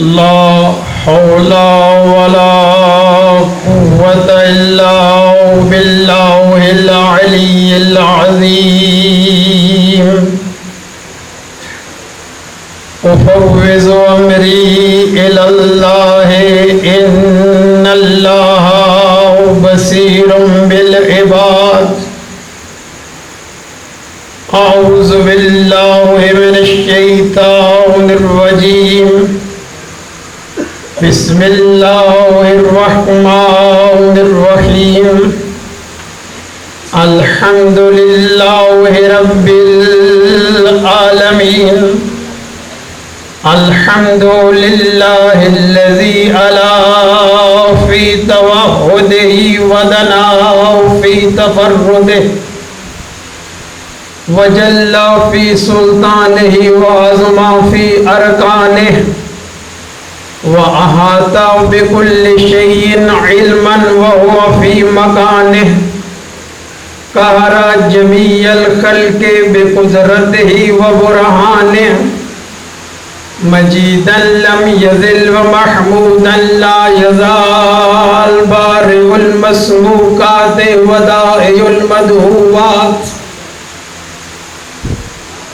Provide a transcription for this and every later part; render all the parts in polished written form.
لا حول ولا قوة إلا بالله العلي العظيم. أفوض أمري إلى الله إن الله بصير بالعباد. أعوذ بالله من الشيطان الرجيم. بسم الله الرحمن الرحيم. الحمد لله رب العالمين. الحمد لله الذي علا في توحده ودنا في تفرده وجل في سلطانه وعظم في أركانه وأحاط بكل شيء علما وهو في مكانه. قهر جميع الخلق بقدرته وبرهانه. مجيدا لم يزل ومحمودا لا يزال. بارئ المسموكات ودائع المدهوات.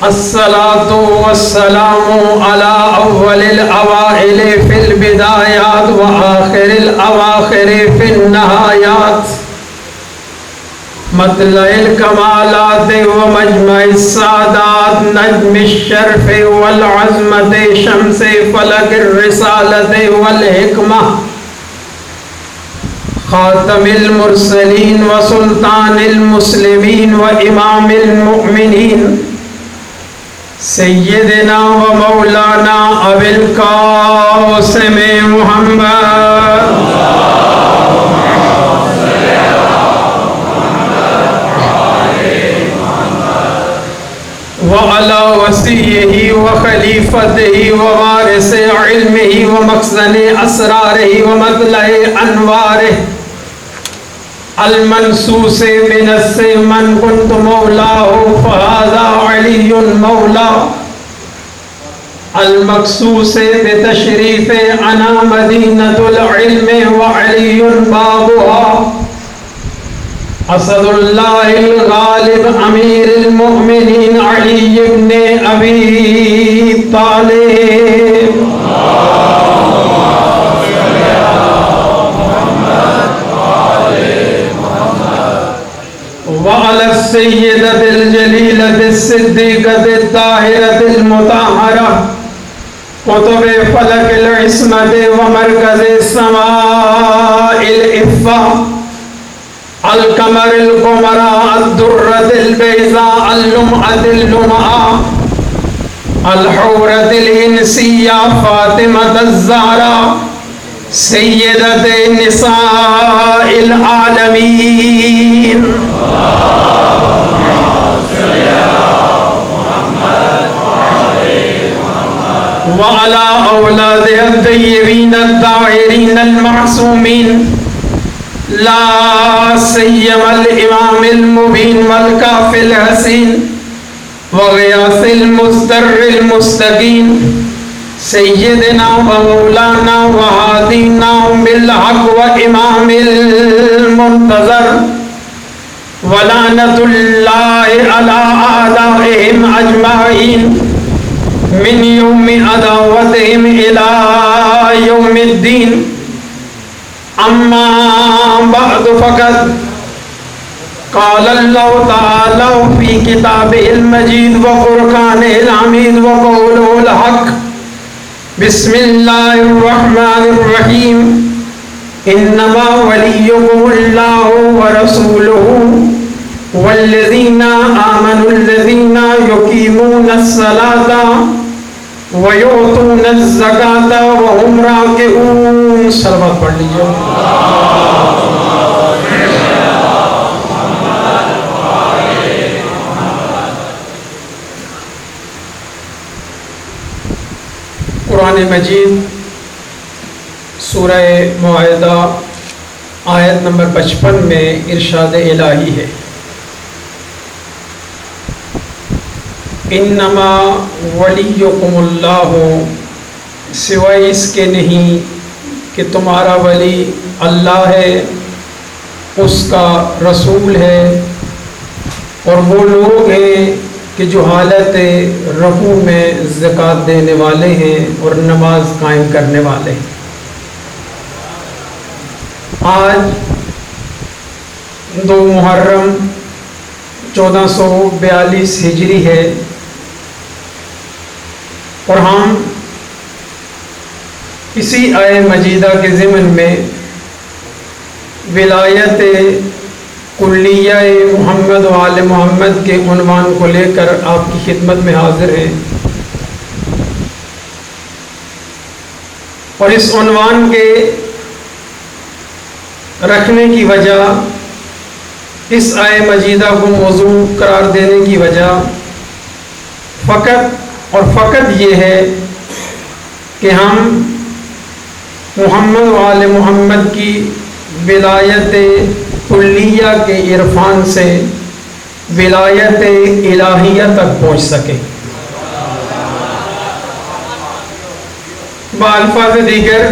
الصلاة والسلام على أول الأوائل في البدايات وآخر الأواخر في النهايات. مطلع الكمالات ومجمع السعادات. نجم الشرف والعظمة. شمس فلك الرسالة والحكمة. خاتم المرسلين وسلطان المسلمين وإمام المؤمنين. سیدنا و مولانا ابی القاسم محمد وعلى وصیہ وخلیفته ووارث علمه ومخزن اسراره ومطلع انواره المنصوص بنص من كنت مولاه فهذا علي مولاه. المخصوص بتشريف أنا مدينة العلم وعلي بابها. اسد الله الغالب امير المؤمنين علي بن ابي طالب. وعلى السيدة الجليلة الصديقة الطاهرة المطهرة قطب فلك العصمة ومركز السماء الإفة. القمر القمراء الدرة البيضاء اللمعة اللمعة. الحورة الإنسية فاطمة الزهراء سيدة نساء العالمين. وعلى أولادها الطيبين الطاهرين المعصومين لا سيما الإمام المبين والكافي الحسين وغياث المستر المستقيم سيدنا ومولانا وهادينا بالحق وإمام المنتظر. ولعنة الله على أعدائهم أجمعين من يوم عداوتهم إلى يوم الدين. أما بعد فقد قال الله تعالى في كتابه المجيد وفرقانه الحميد وقوله الحق. بسم الله الرحمن الرحيم. إنما وليكم الله ورسوله والذين آمنوا الذين يقيمون الصلاة ويؤتون الزكاة وهم راكعون. صلوات پڑھ لیجیے. قرآن مجید سورہ معاہدہ آیت نمبر 55 میں ارشاد الہی ہے. انما ولیکم اللہ سوائے اس کے نہیں کہ تمہارا ولی اللہ ہے، اس کا رسول ہے، اور وہ لوگ ہیں کہ جو حالت رکوع میں زکوٰۃ دینے والے ہیں اور نماز قائم کرنے والے ہیں۔ آج 2 محرم 1442 ہجری ہے، اور ہم اسی آیہ مجیدہ کے ضمن میں ولایت کلیہ محمد و آل محمد کے عنوان کو لے کر آپ کی خدمت میں حاضر ہیں، اور اس عنوان کے رکھنے کی وجہ، اس آیہ مجیدہ کو موضوع قرار دینے کی وجہ فقط اور فقط یہ ہے کہ ہم محمد و آل محمد کی ولایت کلیہ کے عرفان سے ولایت الہیہ تک پہنچ سکیں۔ بالفاظ دیگر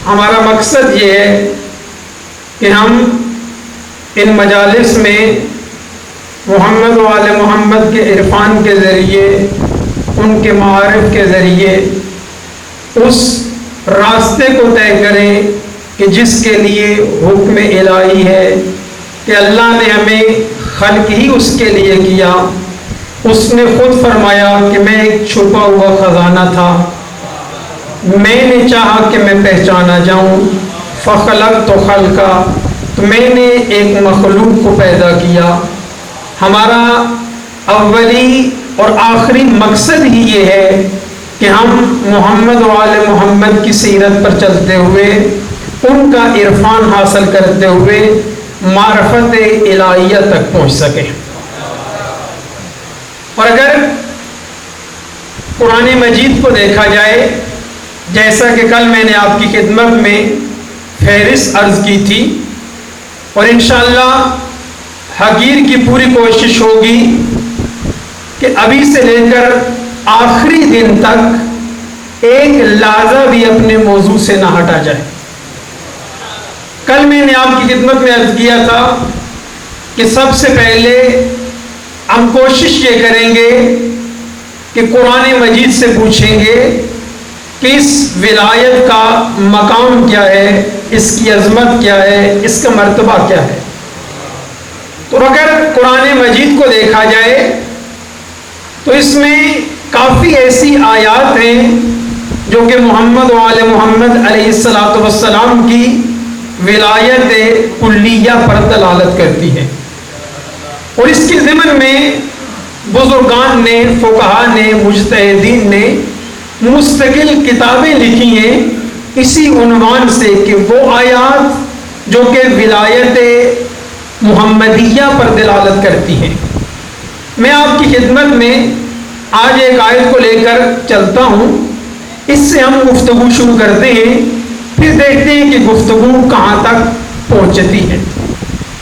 ہمارا مقصد یہ ہے کہ ہم ان مجالس میں محمد و آل محمد کے عرفان کے ذریعے، ان کے معارف کے ذریعے اس راستے کو طے کریں کہ جس کے لیے حکم الہی ہے، کہ اللہ نے ہمیں خلق ہی اس کے لیے کیا۔ اس نے خود فرمایا کہ میں ایک چھپا ہوا خزانہ تھا، میں نے چاہا کہ میں پہچانا جاؤں، فخلقت خلقا، تو میں نے ایک مخلوق کو پیدا کیا۔ ہمارا اولی اور آخری مقصد ہی یہ ہے کہ ہم محمد و آل محمد کی سیرت پر چلتے ہوئے، ان کا عرفان حاصل کرتے ہوئے معرفت الہیہ تک پہنچ سکیں۔ اور اگر قرآن مجید کو دیکھا جائے، جیسا کہ کل میں نے آپ کی خدمت میں فہرست عرض کی تھی، اور انشاءاللہ حقیر کی پوری کوشش ہوگی کہ ابھی سے لے کر آخری دن تک ایک لحظہ بھی اپنے موضوع سے نہ ہٹا جائے۔ کل میں نے آپ کی خدمت میں عرض کیا تھا کہ سب سے پہلے ہم کوشش یہ کریں گے کہ قرآن مجید سے پوچھیں گے کہ اس ولایت کا مقام کیا ہے، اس کی عظمت کیا ہے، اس کا مرتبہ کیا ہے۔ تو اگر قرآن مجید کو دیکھا جائے تو اس میں کافی ایسی آیات ہیں جو کہ محمد و آل محمد علیہ السلام کی ولایت کلیہ پر دلالت کرتی ہے، اور اس کے ضمن میں بزرگان نے، فقہا نے، مجتہدین نے مستقل کتابیں لکھی ہیں اسی عنوان سے کہ وہ آیات جو کہ ولایت محمدیہ پر دلالت کرتی ہیں۔ میں آپ کی خدمت میں آج ایک آیت کو لے کر چلتا ہوں، اس سے ہم گفتگو شروع کرتے ہیں، پھر دیکھتے ہیں کہ گفتگو کہاں تک پہنچتی ہے۔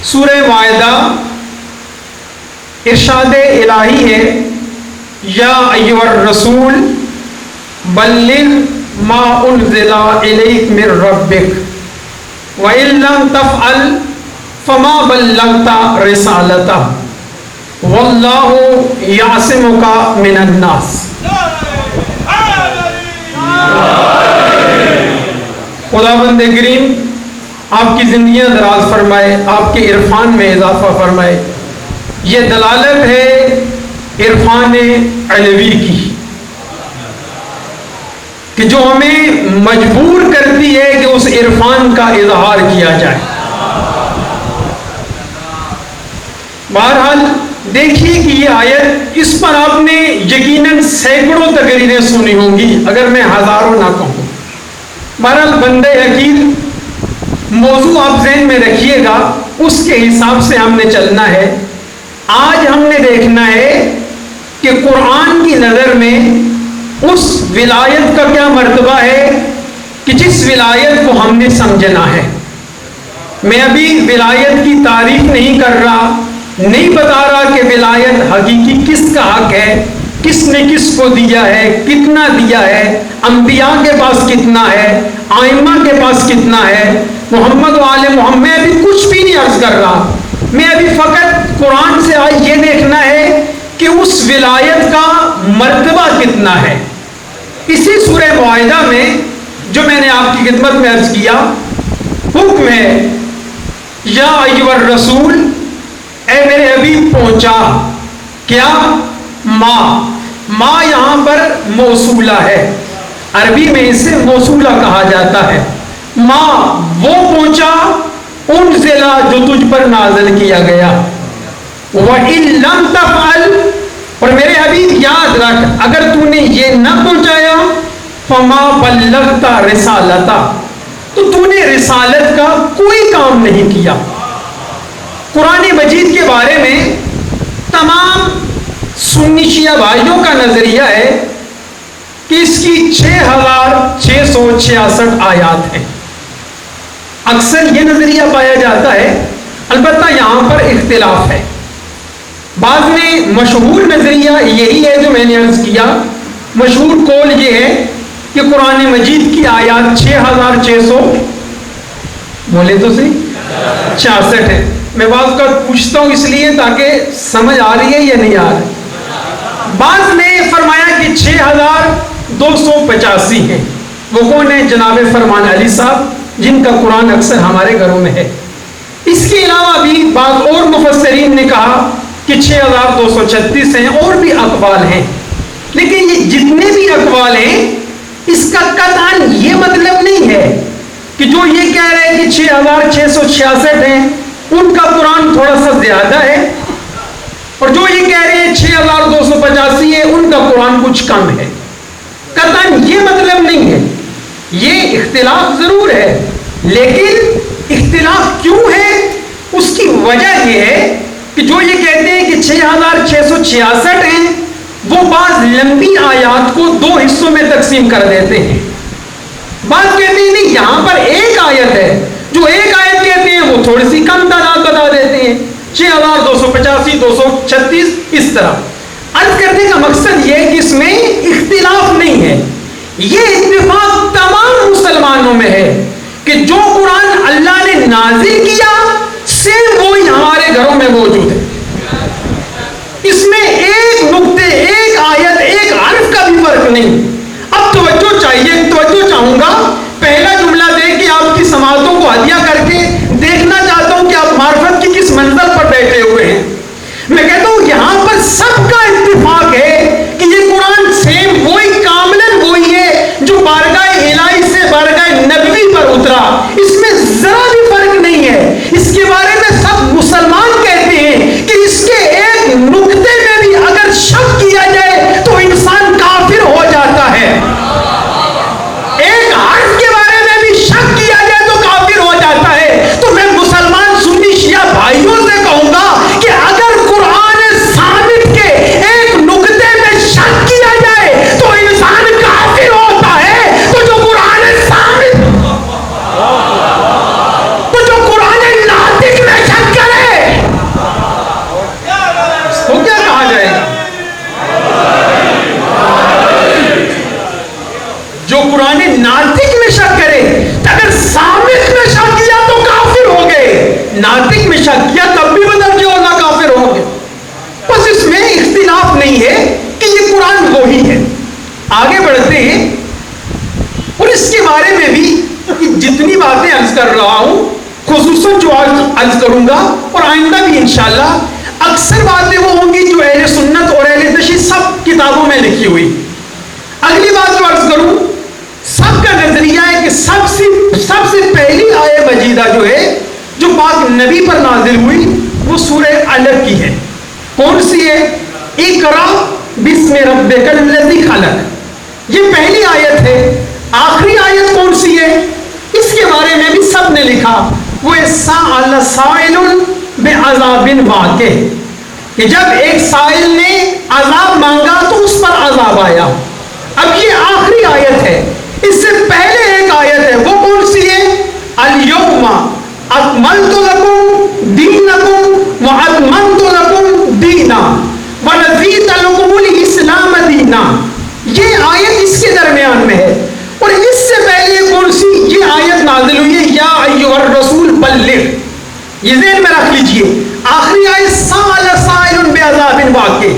سورہ مائدہ ارشاد الہی ہے، یا ایھا الرسول بلغ ما انزل الیک من ربک وان لم تفعل فما بلغت رسالتہ واللہ یعصمک من الناس۔ خداوند کریم آپ کی زندگیاں دراز فرمائے، آپ کے عرفان میں اضافہ فرمائے۔ یہ دلالت ہے عرفان علوی کی کہ جو ہمیں مجبور کرتی ہے کہ اس عرفان کا اظہار کیا جائے۔ بہرحال دیکھیے کہ یہ آیت، اس پر آپ نے یقیناً سینکڑوں تقریریں سنی ہوں گی، اگر میں ہزاروں نہ کہوں۔ بہرحال بندے حقیر موضوع آپ ذہن میں رکھیے گا، اس کے حساب سے ہم نے چلنا ہے۔ آج ہم نے دیکھنا ہے کہ قرآن کی نظر میں اس ولایت کا کیا مرتبہ ہے کہ جس ولایت کو ہم نے سمجھنا ہے۔ میں ابھی ولایت کی تعریف نہیں کر رہا، نہیں بتا رہا کہ ولایت حقیقی کس کا حق ہے، کس نے کس کو دیا ہے، کتنا دیا ہے، انبیاء کے پاس کتنا ہے، آئمہ کے پاس کتنا ہے، محمد و آل محمد. میں ابھی کچھ بھی نہیں عرض کر رہا، میں ابھی فقط قرآن سے آج یہ دیکھنا ہے کہ اس ولایت کا مرتبہ کتنا ہے. اسی سورہ معاہدہ میں جو میں نے آپ کی خدمت میں عرض کیا، حکم ہے یا ایھا الرسول، اے میرے حبیب پہنچا. کیا؟ ما یہاں پر موصولہ ہے، عربی میں اسے موصولہ کہا جاتا ہے. ما وہ پہنچا، انزلہ جو تجھ پر نازل کیا گیا. وَإِن لَمْ تَفْعَلْ، اور میرے حبیب یاد رکھ اگر تو نے یہ نہ پہنچایا، فَمَا بَلَّغْتَ رِسَالَتَهُ، تو نے رسالت کا کوئی کام نہیں کیا. قرآن مجید کے بارے میں تمام سنی شیعہ بھائیوں کا نظریہ ہے کہ اس کی 6666 آیات ہیں. اکثر یہ نظریہ پایا جاتا ہے، البتہ یہاں پر اختلاف ہے. بعض میں مشہور نظریہ یہی ہے جو میں نے عرض کیا، مشہور قول یہ ہے کہ قرآن مجید کی آیات 6600 بولے تو صحیح 66 ہے. میں بعض کا پوچھتا ہوں اس لیے تاکہ سمجھ آ رہی ہے یا نہیں آ رہی. بعض نے فرمایا کہ 6285 ہیں. وہ کون ہیں؟ جناب فرمان علی صاحب، جن کا قرآن اکثر ہمارے گھروں میں ہے. اس کے علاوہ بھی بعض اور مفسرین نے کہا کہ 6236 ہیں، اور بھی اقوال ہیں. لیکن یہ جتنے بھی اقوال ہیں اس کا قطعاً یہ مطلب نہیں ہے کہ جو یہ کہہ رہے ہیں کہ 6666 ہیں ان کا قرآن تھوڑا سا زیادہ ہے، اور جو یہ کہہ رہے ہیں 6285 ہے ان کا قرآن کچھ کم ہے. قطعاً یہ مطلب نہیں ہے. یہ اختلاف ضرور ہے، لیکن اختلاف کیوں ہے اس کی وجہ یہ ہے کہ جو یہ کہتے ہیں کہ 6666 ہیں وہ بعض لمبی آیات کو 2 حصوں میں تقسیم کر دیتے ہیں. بعض کہتے ہیں نہیں یہاں پر ایک آیت ہے، جو ایک آیت کہتے ہیں وہ تھوڑی سی کم تعداد بتا دیتے ہیں، 6285 236 اس طرح. عرض کرنے کا مقصد یہ ہے کہ اس میں اختلاف نہیں ہے، یہ اتفاق تمام مسلمانوں میں ہے کہ جو قرآن اللہ نے نازل کیا سیم وہی ہمارے گھروں میں موجود ہے. اس میں ایک نقطے، ایک آیت، ایک حرف کا بھی فرق نہیں. اب توجہ چاہیے، توجہ چاہوں گا. پہلا جملہ دے کے آپ کی سماعتوں کو ہدیہ کر کے دیکھنا چاہتا ہوں کہ آپ معرفت کی کس منزل پر بیٹھے ہوئے ہیں. میں کہتا ہوں یہاں پر سب کا اتفاق ہے کہ یہ قرآن سیم وہی کاملاً وہی ہے جو بارگاہ الہی سے بارگاہ نبوی پر اترا. اس میں ذرا بھی فرق نہیں ہے. اس کے بارے میں سب مسلمان کہتے ہیں کہ اس کے ایک نقطے میں بھی اگر شک کیا جائے تو انسان کافر ہو جاتا ہے. ایک حرف کے بارے میں بھی شک کیا جائے تو کافر ہو جاتا ہے. تو میں مسلمان سنی شیعہ بھائیوں سے کہوں گا کہ اگر قرآن ثابت کے ایک نقطے میں شک کیا جائے تو انسان کافر ہوتا ہے. تو جو قرآن ثابت، تو جو قرآن ناطق میں شک کرے اس کو کیا کہا جائے گا؟ جو قرآن ناطق میں شک کرے، اگر ثابت میں شک کیا تو کافر ہو گئے، ناطق میں شک کیا تب بھی بدل جو ہوگا کافر ہو گئے. بس اس میں اختلاف نہیں ہے کہ یہ قرآن وہی ہے. آگے بڑھتے ہیں اور اس کے بارے میں بھی جتنی باتیں عرض کر رہا ہوں، خصوصاً جو آج عرض کروں گا اور آئندہ بھی انشاءاللہ، اکثر باتیں وہ ہوں گی جو اہل سنت اور اہل تشیع سب کتابوں میں لکھی ہوئی. اگلی بات جو عرض کروں، سب کا نظریہ ہے کہ سب سے پہلی آیت مجیدہ جو ہے جو پاک نبی پر نازل ہوئی وہ سورہ علق کی ہے. کون سی ہے؟ اقرا بسم ربک الذی خلق، یہ پہلی آیت ہے. آخری آیت کون سی ہے؟ اس کے بارے میں بھی سب نے لکھا، وہ سأل سائل بعذاب واقع، کہ جب ایک سائل نے عذاب مانگا تو اس پر عذاب آیا. اب یہ آخری آیت ہے. اس سے پہلے ایک آیت ہے، وہ کون سی ہے؟ الیوم اکملت لکم دینکم واتممت لکم دینا ورضیت لکم الاسلام نازل ہوئی ہے یا ایھا الرسول بلغ، یہ ذہن میں رکھ لیجئے. آخری آیت سأل سائل بعذاب واقع،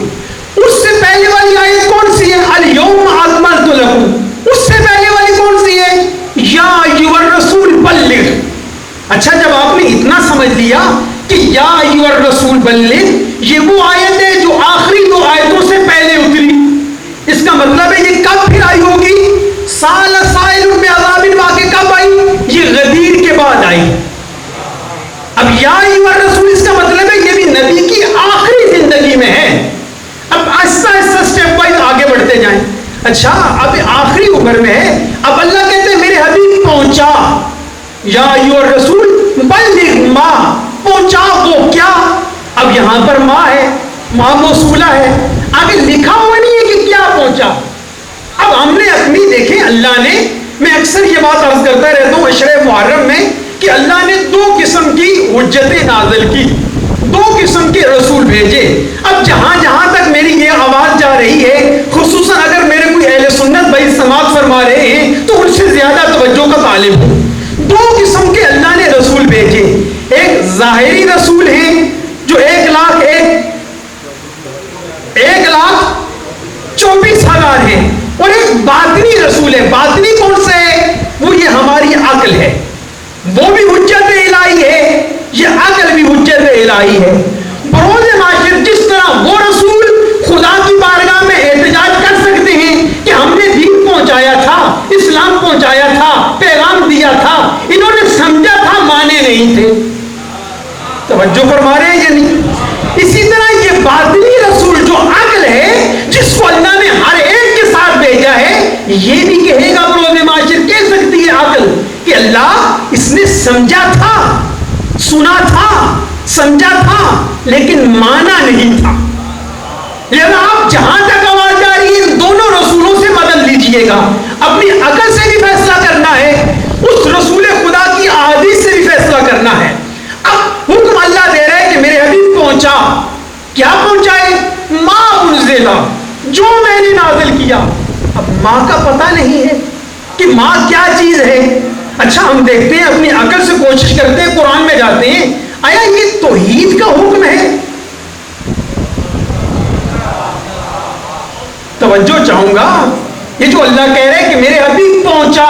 اس سے پہلے والی آیت کون سی ہے؟ الیوم اکملت لکم. اس سے پہلے والی کون سی ہے؟ یا ایھا الرسول بلغ. اچھا، جب آپ نے اتنا سمجھ لیا کہ یا ایھا الرسول بلغ یہ وہ آیت ہے جو آخری دو آیتوں سے پہلے اتری، اس کا مطلب ہے یہ کب پھر آئی ہوگی؟ سال سائل بعذاب واقع کب آئی؟ یہ غدیر کے بعد آئی. اب یا ایھا الرسول اس کا مطلب ہے یہ بھی نبی کی آخری زندگی میں ہے. اب آہستہ آہستہ اسٹیپ وائز آگے بڑھتے جائیں. اچھا، اب آخری عمر میں ہے، اب اللہ کہتے ہیں میرے حبیب پہنچا، یا ایھا الرسول بلغ ما، پہنچا وہ کیا. اب یہاں پر ماں ہے، ماں موصولہ ہے، آگے لکھا ہوا نہیں ہے کہ کیا پہنچا. اب ہم نے اپنی دیکھیں اللہ نے، میں اکثر یہ بات عرض کرتا رہتا ہوں اشرے محرم میں کہ اللہ نے دو قسم کی حجتیں نازل کی، دو قسم کے رسول بھیجے. اب جہاں جہاں تک میری یہ آواز جا رہی ہے، خصوصاً اگر میرے کوئی اہل سنت بھائی سماعت فرما رہے ہیں تو ان سے زیادہ توجہ کا طالب ہوں. دو قسم کے اللہ نے رسول بھیجے، ایک ظاہری رسول ہیں جو 1,24,000 ہیں، اور ایک باطنی رسول ہے. باطنی کون سے ہے؟ وہ یہ ہماری عقل ہے، وہ بھی حجت الہی ہے، یہ عقل بھی حجت الہی ہے. بروز معاشر جس طرح وہ رسول خدا کی بارگاہ میں احتجاج کر سکتے ہیں کہ ہم نے دین پہنچایا تھا، اسلام پہنچایا تھا، پیغام دیا تھا، انہوں نے سمجھا تھا، مانے نہیں تھے. توجہ فرما رہے ہیں یا نہیں؟ اسی طرح یہ باطنی رسول جو عقل ہے، جس کو اللہ نے ہر ایک کے ساتھ بھیجا ہے، یہ بھی کہے گا بروز معاشر، کہہ سکتی ہے عقل کہ اللہ اس نے سمجھا تھا، سنا تھا، سمجھا تھا، لیکن مانا نہیں تھا. لہذا آپ جہاں تک آواز جا رہی ہے ان دونوں رسولوں سے مدد لیجئے گا. اپنی عقل سے بھی فیصلہ کرنا ہے، اس رسول خدا کی احادیث سے بھی فیصلہ کرنا ہے. اب حکم اللہ دے رہا ہے کہ میرے حبیب پہنچا، کیا پہنچائے؟ ما انزلہ، جو میں نے نازل کیا. اب ماں کا پتہ نہیں ہے کہ ماں کیا چیز ہے. اچھا، ہم دیکھتے ہیں اپنی عقل سے کوشش کرتے ہیں، قرآن میں جاتے ہیں، آیا یہ توحید کا حکم ہے؟ توجہ چاہوں گا، یہ جو اللہ کہہ رہے ہیں کہ میرے حبیب پہنچا،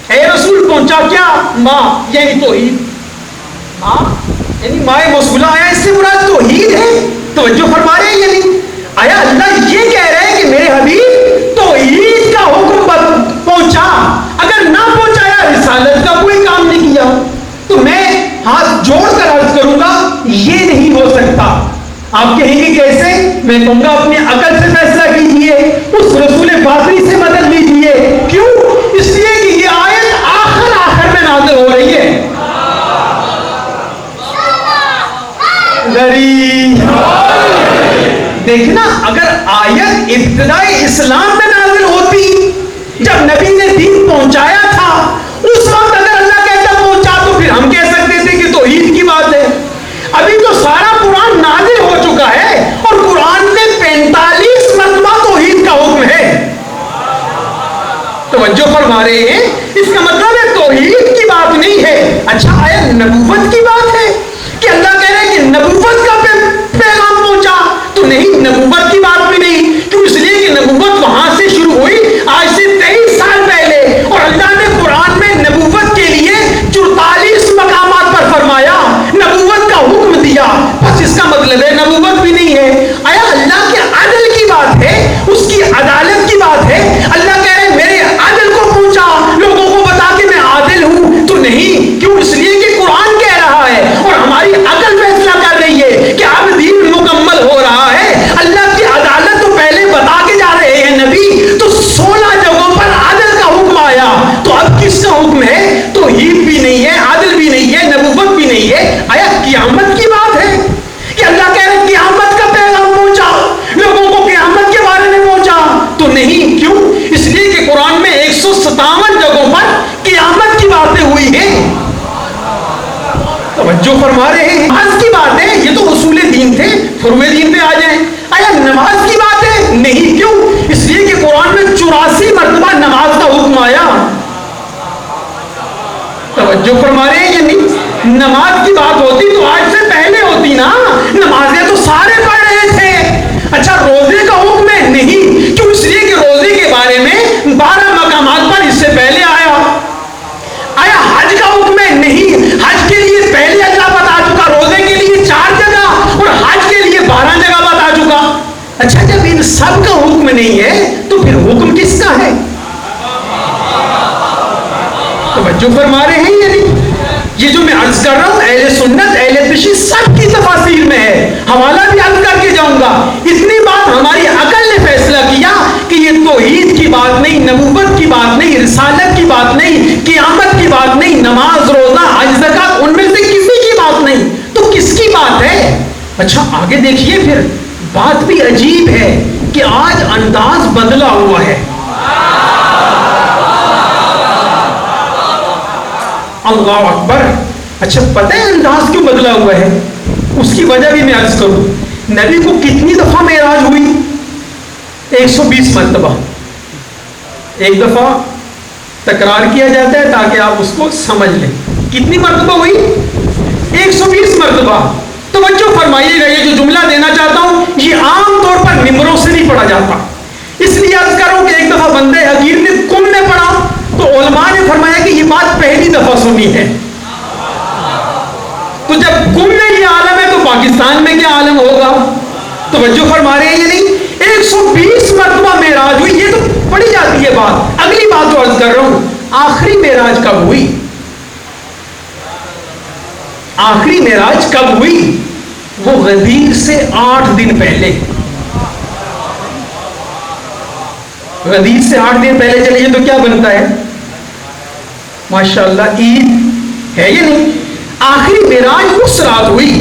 اے رسول پہنچا کیا؟ ماں، یعنی توحید. ماں یعنی ماں موصولہ، آیا اس سے مراد توحید ہے؟ توجہ فرما رہے ہیں یا نہیں؟ آیا اللہ یہ کہہ رہے ہیں کہ میرے حبیب توحید کا حکم پہنچا، اگر نہ پہنچایا رسالت کا کوئی کام نہیں کیا. تو میں ہاتھ جوڑ کر عرض کروں گا یہ نہیں ہو سکتا. آپ کہیں گے کیسے؟ میں کہوں گا اپنی عقل سے فیصلہ کیجئے، اس رسول باطنی سے مدد لیجئے. کیوں؟ اس لیے کہ یہ آیت آخر میں نازل ہو رہی ہے. دیکھنا، اگر آیت ابتدائی اسلام میں نازل ہوتی، جب نبی نے دین پہنچایا تھا، اس وقت اگر اللہ کہتا پہنچا تو پھر ہم کہہ سکتے تھے کہ توحید کی بات ہے. ابھی تو سارا قرآن نازل ہو چکا ہے اور قرآن میں 45 مرتبہ توحید کا حکم ہے. توجہ فرما رہے ہیں؟ اس کا مطلب ہے توحید کی بات نہیں ہے. اچھا، آیا نبوت کی بات ہے کہ اللہ کہہ رہے ہیں کہ نبوت کا پیغام پہنچا؟ تو نہیں، نبوت کی بات بھی نہیں. کیوں؟ اس لیے کہ نبوت وہاں سے شروع ہوئی آج سے 23 سال پہلے، اور اللہ نے قرآن میں نبوت کے لیے 44 مقامات پر فرمایا، نبوت کا حکم دیا. بس اس کا مطلب ہے نبوت بھی نہیں ہے. آیا اللہ کے عدل کی بات ہے، اس کی عدالت کی بات ہے. اللہ کہہ رہے ہیں میرے عدل کو پہنچا، لوگوں کو بتا کہ میں عادل ہوں. تو نہیں، کیوں؟ اس لیے کہ قرآن کہہ رہا ہے اور ہماری عقل فیصلہ کر رہی ہے کہ اب دین مکمل ہو رہا ہے. اللہ کی عدالت تو پہلے بتا کے جا رہے ہیں نبی، تو 16 جگہوں پر عدل کا حکم آیا. تو اب کس کا حکم ہے؟ توحید بھی نہیں ہے، عدل بھی نہیں ہے، نبوت بھی نہیں ہے. آیا قیامت کی بات ہے کہ اللہ کہہ رہے ہیں قیامت کا پیغام پہنچا، لوگوں کو قیامت کے بارے میں پہنچا؟ تو نہیں. کیوں؟ اس لیے کہ قرآن میں 157 جگہوں پر قیامت کی باتیں ہوئی ہیں. توجہ فرما رہے ہیں؟ نماز کی بات ہے، یہ تو اصول دین تھے، فروع دین پہ آ جائیں. آیا نماز کی بات ہے؟ نہیں. کیوں؟ اس لیے کہ قرآن میں 84 مرتبہ نماز کا حکم آیا. توجہ فرما رہے ہیں یا نہیں؟ نماز کی بات ہوتی تو آج سے پہلے ہوتی نا، نمازیں تو سارے پڑھ رہے تھے۔ اچھا روزے کا حکم ہے؟ نہیں، کیوں؟ اس لیے کہ روزے کے بارے میں 12 مقامات پر اس سے پہلے آیا۔ آیا حج کا حکم ہے؟ نہیں، حج کے لیے پہلے اللہ بتا چکا، روزے کے لیے 4 جگہ اور حج کے لیے 12 جگہ بتا چکا۔ اچھا جب ان سب کا حکم نہیں ہے تو پھر حکم کس کا ہے؟ توجہ فرما رہے ہیں یا نہیں؟ یہ جو میں عرض کر رہا ہوں اہل سنت اہل تشریع سب کی تفاسیر میں ہے، حوالہ بھی عرض کر کے جاؤں گا۔ اتنی بات ہماری عقل نے فیصلہ کیا کہ یہ توحید کی بات نہیں، نبوت کی بات نہیں، رسالت کی بات نہیں، قیامت کی بات نہیں، نماز روزہ حج زکات ان میں سے کسی کی بات نہیں، تو کس کی بات ہے؟ اچھا آگے دیکھیے پھر بات بھی عجیب ہے کہ آج انداز بدلا ہوا ہے۔ اللہ اکبر۔ اچھا پتہ ہے انداز کیوں بدلا ہوا ہے؟ اس کی وجہ بھی میں عرض کروں۔ نبی کو کتنی دفعہ معراج ہوئی؟ 120 مرتبہ۔ ایک دفعہ تکرار کیا جاتا ہے تاکہ آپ اس کو سمجھ لیں۔ کتنی مرتبہ ہوئی؟ 120 مرتبہ۔ توجہ فرمائیے گا، یہ جو جملہ دینا چاہتا ہوں یہ عام طور پر ممبروں سے نہیں پڑھا جاتا، اس لیے عرض کروں کہ ایک دفعہ بندے حقیر نے کم نے پڑھا تو علماء نے فرمایا کہ یہ بات پہلی دفعہ سنی ہے۔ تو جب کم میں یہ عالم ہے تو پاکستان میں کیا عالم ہوگا؟ توجہ فرما رہے ہیں یا نہیں؟ 120 مرتبہ معراج ہوئی، یہ تو پڑھی جاتی ہے بات۔ اگلی بات جو عرض کر رہا ہوں، آخری معراج کب ہوئی؟ آخری معراج کب ہوئی؟ وہ غدیر سے 8 دن پہلے۔ غدیر سے 8 دن پہلے چلے جائیں تو کیا بنتا ہے؟ ماشاءاللہ عید ہے یا نہیں؟ آخری معراج اس رات ہوئی،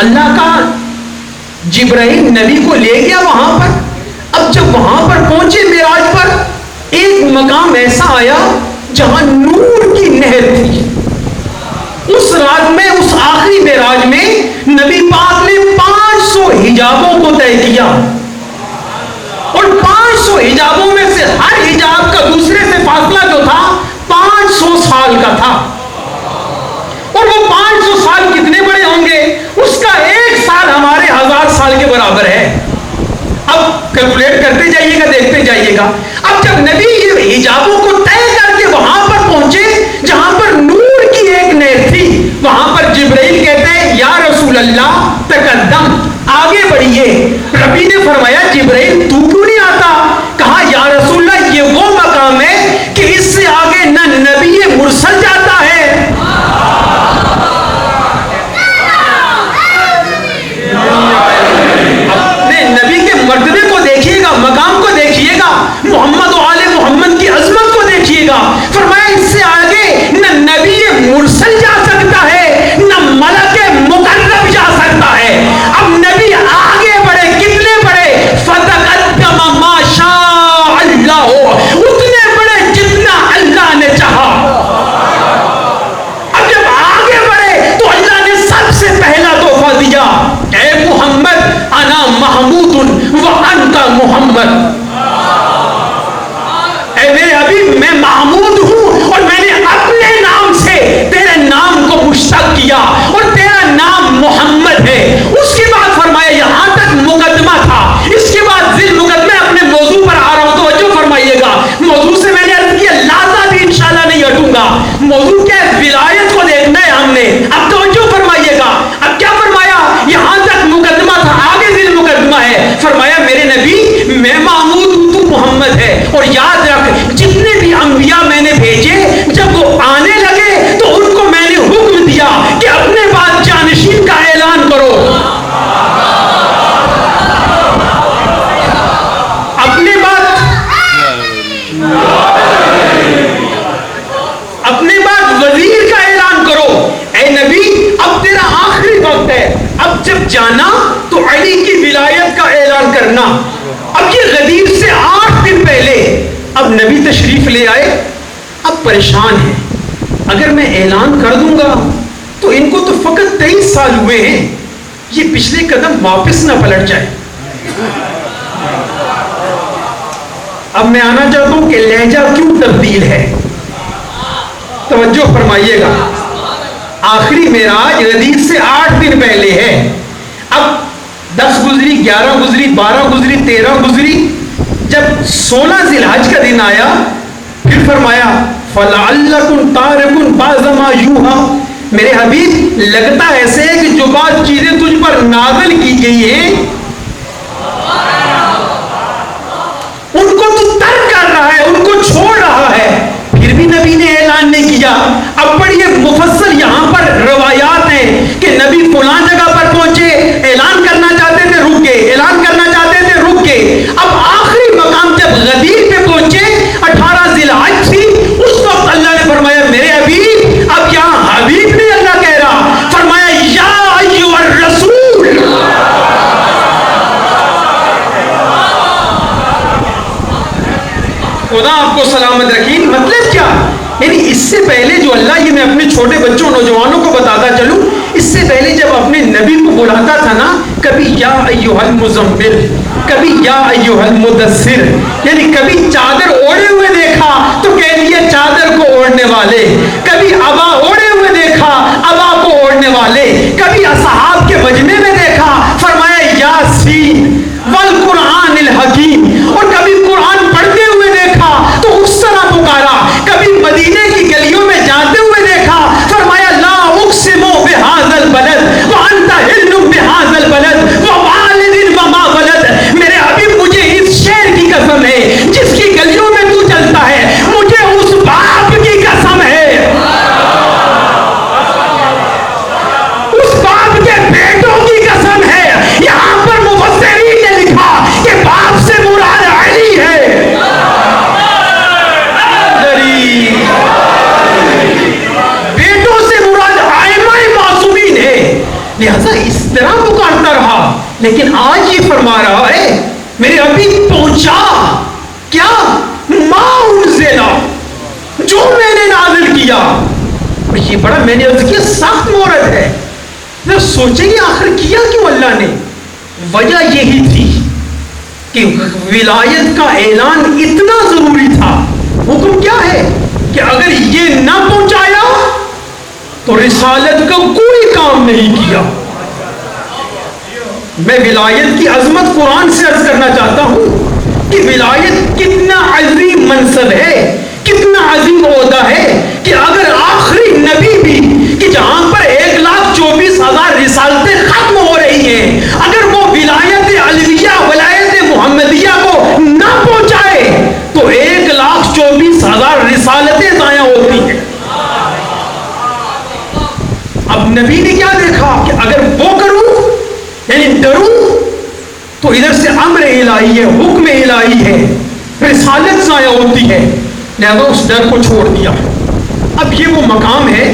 اللہ کا جبرائیل نبی کو لے گیا وہاں پر۔ اب جب وہاں پر پہنچے معراج پر، ایک مقام ایسا آیا جہاں نور کی نہر تھی۔ اس رات میں، اس آخری معراج میں نبی پاک نے 500 حجابوں کو طے کیا، اور 500 حجابوں میں سے ہر حجاب کا دوسرے سے فاصلہ جو تھا 500 سال کا تھا۔ اور وہ 500 سال کتنے بڑے ہوں گے؟ اس کا ایک سال ہمارے 1000 سال کے برابر ہے۔ اب کیلکولیٹ کرتے جائیے گا، دیکھتے جائیے گا۔ اب جب نبی یہ حجابوں کو طے کر کے وہاں پر پہنچے جہاں پر نور کی ایک نہر تھی، وہاں پر جبرائیل کہتے ہیں یا رسول اللہ تقدم، آگے بڑھیے۔ ربی نے فرمایا جبرائیل تو کیوں نہیں آتا؟ کہا یا رسول اللہ یہ وہ مقام ہے کہ اس سے آگے نہ نبی مرسل جاتا ہے۔ اپنے نبی کے مرتبے کو دیکھیے گا، مقام کو دیکھیے گا، محمد و آل محمد کی عظمت کو دیکھیے گا۔ فرمایا اس سے آگے نہ نبی مرسل جا سکتا ہے، نہ ملک مقرب جا سکتا ہے۔ اب نبی آگے بڑھے، کتنے بڑھے؟ فتقدم ما شاء اللہ، اتنے بڑے جتنا اللہ نے چاہا۔ اب جب آگے بڑھے تو اللہ نے سب سے پہلا تحفہ دیا، اے محمد انا محمود وانت محمد، اے میرے حبیب میں محمود ہوں اور میں نے اپنے نام سے تیرے نام کو مشتق کیا اور تیرا نام محمد ہے۔ اس کے بعد فرمایا، یہاں تک مقدمہ تھا، اس کے بعد ذیل مقدمہ اپنے موضوع پر آ رہا ہوں، توجہ فرمائیے گا۔ موضوع سے میں نے عرض کیا لازہ بھی انشاءاللہ نہیں ہٹوں گا۔ موضوع کیا ہے؟ ولایت کو دیکھنا ہے ہم نے۔ اب توجہ فرمائیے گا، اب کیا فرمایا؟ یہاں تک مقدمہ تھا، آگے ذیل مقدمہ ہے۔ فرمایا میرے نبی میں محمود ہوں، تو محمد ہے، اور یاد رکھ جتنے بھی انبیاء میں نے بھیجے جب وہ آنے لگے تو ان کو میں نے حکم دیا کہ اپنے بعد جانشین کا اعلان کرو، اپنے بعد وزیر کا اعلان کرو۔ اے نبی اب تیرا آخری وقت ہے، اب جب جانا تو علی کی ولایت کا اعلان کرنا۔ اب یہ غدیر سے 8 دن پہلے اب نبی تشریف لے آئے، اب پریشان ہیں، اگر میں اعلان کر دوں گا تو ان کو تو فقط 23 سال ہوئے ہیں، یہ پچھلے قدم واپس نہ پلٹ جائے۔ اب میں آنا چاہتا ہوں کہ لہجہ کیوں تبدیل ہے۔ توجہ فرمائیے گا، آخری معراج حدیث سے 8 دن پہلے ہے. اب 10 گزری، 11 گزری، 12 گزری، 13 گزری. جب 16 ذی الحج کا دن آیا پھر فرمایا فَلَعَلَّكُمْ تَارِكُونَ بَعْضَ مَا يُوحَىٰ. میرے حبیب لگتا ایسے ہے کہ جو بات چیزیں تجھ پر نازل کی گئی ہیں ان کو تو ترک کر رہا ہے، ان کو چھوڑ رہا ہے. پھر بھی نبی نے اعلان نہیں کیا. اب پڑھیے مفصل یہاں پر روایات ہیں کہ نبی فلاں جگہ پر پہنچے، اعلان کرنا چاہتے تھے رک گئے، اعلان کرنا چاہتے تھے رک گئے. اب آخری مقام جب غدیر پہ پہنچے 18 ذی الحج تھی، اس وقت اللہ نے فرمایا میرے حبیب، اب یہاں حبیب نہیں اللہ کہہ رہا، فرمایا یا ایھا الرسول. خدا آپ کو سلامت رکھیں. مطلب کیا؟ یعنی اس سے پہلے جو اللہ، یہ میں اپنے چھوٹے بچوں نوجوانوں کو بتاتا چلوں، اس سے پہلے جب اپنے نبی کو بلاتا تھا نا، کبھی یا ایھا المزمل، کبھی یا ایھا المدثر، یعنی کبھی چادر اوڑھے ہوئے دیکھا تو کہہ دیا چادر کو اوڑھنے والے، کبھی ابا اوڑھے ہوئے دیکھا ابا کو اوڑھنے والے، کبھی اصحاب کے مجمع میں دیکھا فرمایا یاسین والقرآن الحکیم، اور کبھی قرآن پڑھتے ہوئے دیکھا تو اس طرح پکارا، کبھی مدینے کی گلیوں میں جاتے ہوئے دیکھا فرمایا لا اقسم بہذا البلد وانت حل بہذا البلد ووالد وما ولد. میرے حبیب مجھے اس شہر کی قسم ہے جس کی گلیوں میں تو چلتا ہے، مجھے اس باپ کی قسم ہے، اس باپ کے بیٹوں کی قسم ہے. یہاں پر مفسرین نے لکھا کہ باپ سے مراد علی ہے. بیٹوں سے مراد ائمہ معصومین ہے. لہذا اس طرح پکارتا رہا. لیکن آج یہ فرما رہا ہے میرے حبیب پہنچا کیا؟ ما انزل، جو میں نے نازل کیا. اور یہ بڑا میں نے عرض کیا سخت مورد ہے. ذرا سوچیں گے آخر کیا کیوں اللہ نے؟ وجہ یہی تھی کہ ولایت کا اعلان اتنا ضروری تھا. حکم کیا ہے کہ اگر یہ نہ پہنچایا تو رسالت کا کوئی کام نہیں کیا. میں ولایت کی عظمت قرآن سے عرض کرنا چاہتا ہوں کہ ولایت کتنا عظیم منصب ہے، کتنا عظیم عہدہ ہے کہ اگر آخری نبی بھی کہ جہاں پر 1,24,000 رسالتیں ختم ہو رہی ہیں، اگر وہ ولایت علیہ ولایت محمدیہ کو نہ پہنچائے تو 1,24,000 رسالتیں ضائع ہوتی ہیں. اب نبی نے کیا دیکھا کہ اگر وہ کروں یعنی ڈروں تو ادھر سے امر الہی ہے، حکم الہی ہے، رسالت ضائع ہوتی ہے. لہذا اس ڈر کو چھوڑ دیا. اب یہ وہ مقام ہے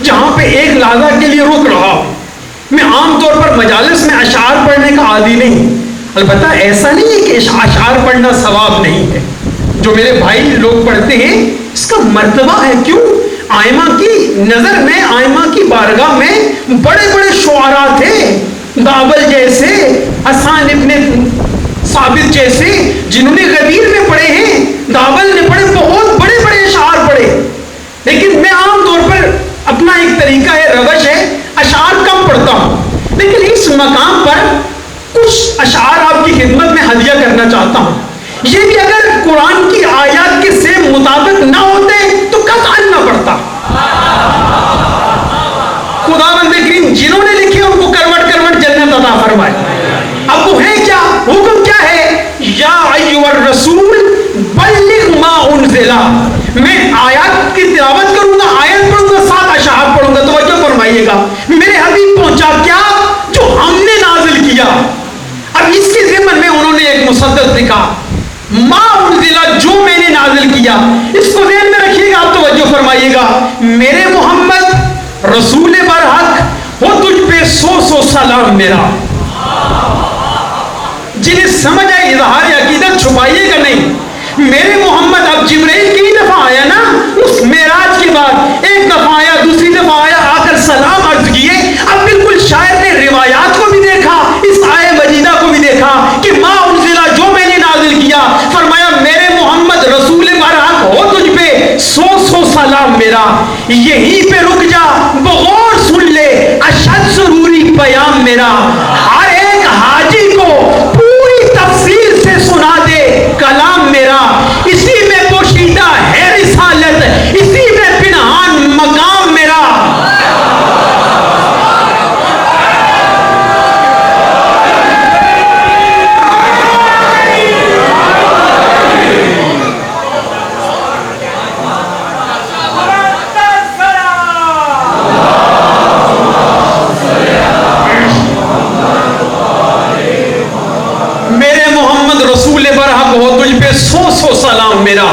جہاں پہ ایک لحظہ کے لیے رک رہا. میں عام طور پر مجالس میں اشعار پڑھنے کا عادی نہیں، البتہ ایسا نہیں ہے کہ اشعار پڑھنا ثواب نہیں ہے. جو میرے بھائی لوگ پڑھتے ہیں اس کا مرتبہ ہے. کیوں؟ آئمہ کی نظر میں، آئمہ کی بارگاہ میں بڑے بڑے شعراء تھے، دابل جیسے، حسان ابن ثابت جیسے، جنہوں نے غدیر میں پڑھے ہیں، دابل نے پڑھے، بہت بڑے بڑے اشعار پڑھے. لیکن میں عام طور پر اپنا ایک طریقہ ہے، روش ہے، اشعار کم پڑھتا ہوں. لیکن اس مقام پر کچھ اشعار آپ کی خدمت میں ہدیہ کرنا چاہتا ہوں. یہ بھی اگر قرآن کی آیات کے سے مطابق نہ ہوتے تو قطعاً نہ پڑھتا. خداوند کریم جنہوں نے لکھے ان کو کروٹ کروٹ جنت عطا فرمائے. اب وہ ہے کیا؟ حکم کیا ہے؟ یا ایھا الرسول بلغ ما انزل. میں آیات کی تلاوت کروں گا، آیت پڑھوں گا، ساتھ اشعار پڑھوں گا. توجہ فرمائیے گا. میرے حبیب پہنچا کیا؟ جو ہم نے نازل کیا. اب اس کے ضمن میں انہوں نے ایک مصدق لکھا، ما انزل، جو میں نے نازل کیا. اس کو ذہن میں رکھیے گا. آپ توجہ فرمائیے گا. میرے محمد رسول برحق ہو، تجھ پہ 100 سلام میرا. جنہیں سمجھ آئے اظہار عقیدت چھپائیے گا نہیں. میرے محمد اب جبرائیل کی دفعہ آیا نا، اس معراج کے بعد ایک دفعہ آیا، دوسری دفعہ آیا، آ کر سلام عرض کیے. اب بالکل شاعر نے روایات کو بھی دیکھا، اس آیہ مجیدہ کو بھی دیکھا کہ ما انزلہ، جو میں نے نازل کیا. فرمایا میرے محمد رسول برحق ہو، تجھ پہ 100 سلام میرا. میرا، یہیں پہ رک جا بغور سن لے اشد ضروری پیام میرا، ہر ایک حاجی کو پوری تفصیل سے سنا دے کلام میرا، اسی میں پوشیدہ ہے رسالت، اسی میں پنہان مقام میرا۔ سلام میرا،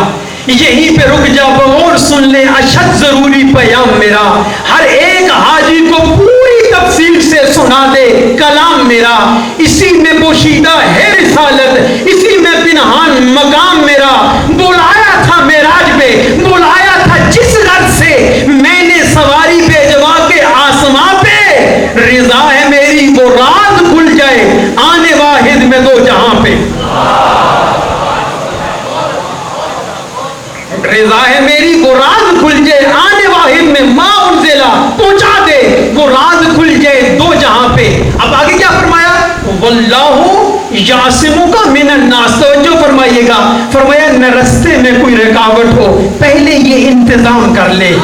یہیں پہ رک جا بغور سن لے اشد ضروری پیام میرا، ہر ایک حاجی کو پوری تفصیل سے سنا دے کلام میرا، اسی میں پوشیدہ ہے رسالت، اسی میں پنہان مقام میرا۔ بلایا تھا معراج پہ، بلایا تھا جس غرض سے، میں نے سواری بھیجوا کے آسماں پہ، رضا ہے میری وہ راز کھل جائے آنے واحد میں دو جہاں پہ۔ رضا ہے میری وہ راز کھل جائے آنے واحد میں ما انزلہ، پہنچا دے وہ راز کھل جائے دو جہاں پہ۔ اب آگے کیا فرمایا؟ واللہ یعصمک من الناس، توجہ فرمائیے گا، فرمایا نہ رستے میں کوئی رکاوٹ ہو، پہلے یہ انتظام کر لے۔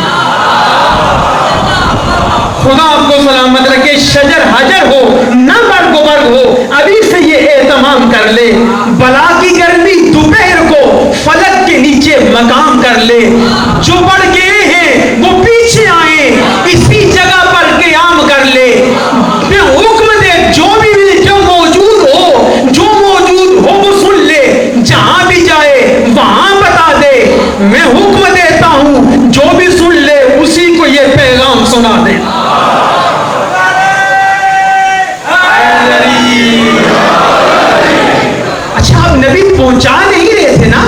خدا آپ کو سلامت رکھے، شجر حجر ہو نہ برگ و برگ ہو، ابھی سے یہ اہتمام کر لے، بلا کی گرمی دوپہر کو فلک کے نیچے مقام کر لے، جو بڑھ گئے ہیں وہ پیچھے آئیں، اسی جگہ پر قیام کر لے، میں حکم دے جو موجود ہو وہ سن لے، جہاں بھی جائے وہاں بتا دے، میں حکم دیتا ہوں جو بھی سن لے اسی کو یہ پیغام سنا دے۔ اچھا اب نبی پہنچا نہیں رہے تھے نا،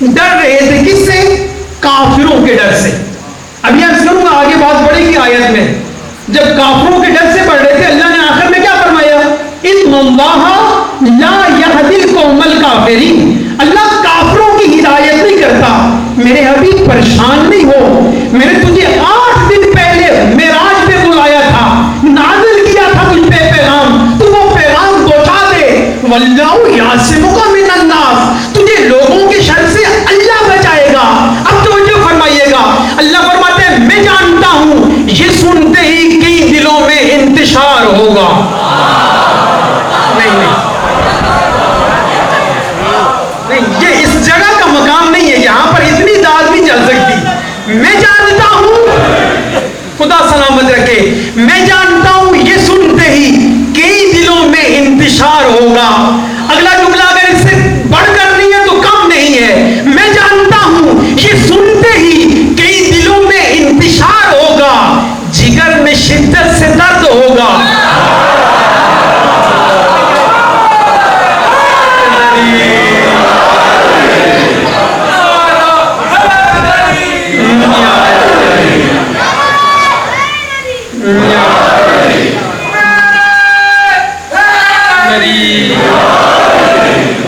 ڈر رہے تھے کس سے؟ کافروں کے ڈر سے۔ اب یہ عرض کروں گا آگے بات پڑے گی آیت میں، جب کافروں کے ڈر سے پڑھ رہے تھے اللہ نے آخر میں کیا فرمایا؟ ان اللہ لا یہدی القوم الکافرین، اللہ کافروں کی ہدایت نہیں کرتا۔ میرے حبیب پریشان نہیں ہو، میں نے تجھے 8 دن پہلے معراج پہ بلایا تھا، نازل کیا تھا تجھ پہ پیغام، تو وہ پیغام پہنچا دے۔ واللہ یعصمک من الناس، تجھے لوگوں کے شر سے اللہ بچائے گا۔ اب توجہ فرمائیے گا، اللہ فرماتے ہیں میں جانتا ہوں یہ سنتے ہی کئی دلوں میں انتشار ہوگا۔ نہیں یہ اس جگہ کا مقام نہیں ہے، یہاں پر اتنی داد نہیں چل سکتی۔ میں جانتا ہوں، خدا سلامت رکھے، میں جانتا ہوں یہ سنتے ہی کئی دلوں میں انتشار ہوگا۔ اگلا جملہ اگر اس سے بڑھ کر نہیں ہے تو کم نہیں ہے، میں جانتا ہوں یہ سنتے ہی کئی دلوں میں انتشار ہوگا، جگر میں شدت سے درد ہوگا۔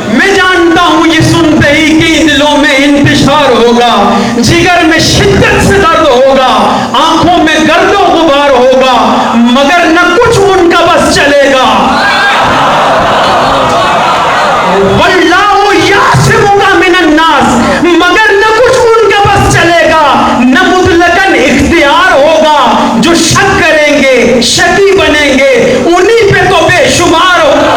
میں جانتا ہوں یہ سنتے ہی کئی دلوں میں انتشار ہوگا، جگر میں شدت سے درد ہوگا، آنکھوں میں گرد و غبار ہوگا، مگر نہ کچھ ان کا بس چلے گا۔ واللہ یعصمک من الناس، مگر نہ کچھ ان کا بس چلے گا، نہ مطلقاً اختیار ہوگا، جو شک کریں گے شکی بنیں گے انہی پہ تو بے شمار ہوگا۔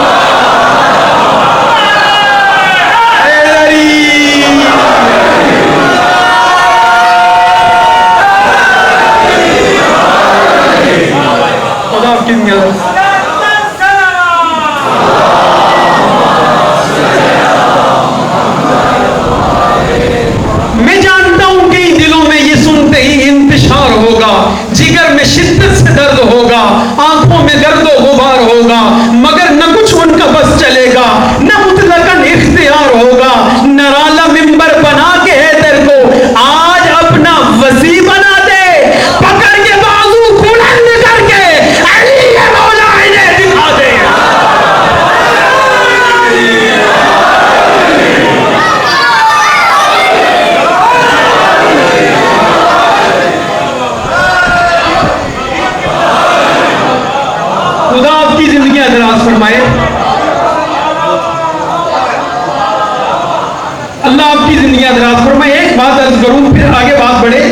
اللہ آپ کی زندگی دراز فرمائے. ایک بات عرض کروں پھر آگے بات بڑھے.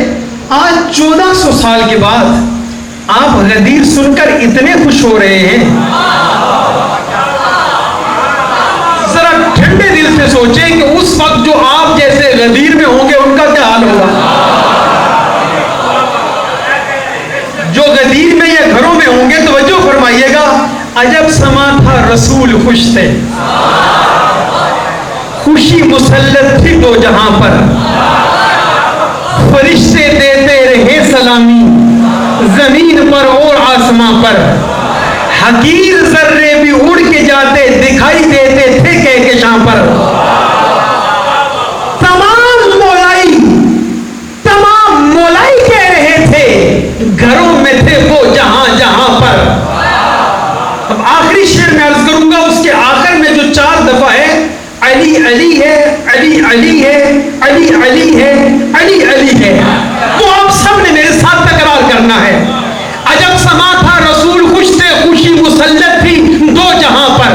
آج 1400 سال کے بعد آپ غدیر سن کر اتنے خوش ہو رہے ہیں. ذرا ٹھنڈے دل سے سوچیں کہ اس وقت جو آپ جیسے غدیر میں ہوں گے ان کا کیا حال ہوگا. جو غدیر میں یا گھروں میں ہوں گے توجہ فرمائیے گا. عجب سما تھا رسول خوش تھے, خوشی مسلط تھی دو جہاں پر, فرشتے دیتے رہے سلامی زمین پر اور آسماں پر, حقیر ذرے بھی اڑ کے جاتے دکھائی دیتے تھے کہکشاں پر. تمام مولائی کہہ رہے تھے گھروں میں تھے وہ جہاں جہاں پر. اب آخری شعر میں عرض کروں گا, اس کے آخر میں جو 4 دفعہ ہے علی علی ہے, علی علی ہے, علی علی ہے, علی علی ہے, وہ آپ سب نے میرے ساتھ تکرار کرنا ہے. عجب سما تھا رسول خوش تھے, خوشی مسلط تھی دو جہاں پر,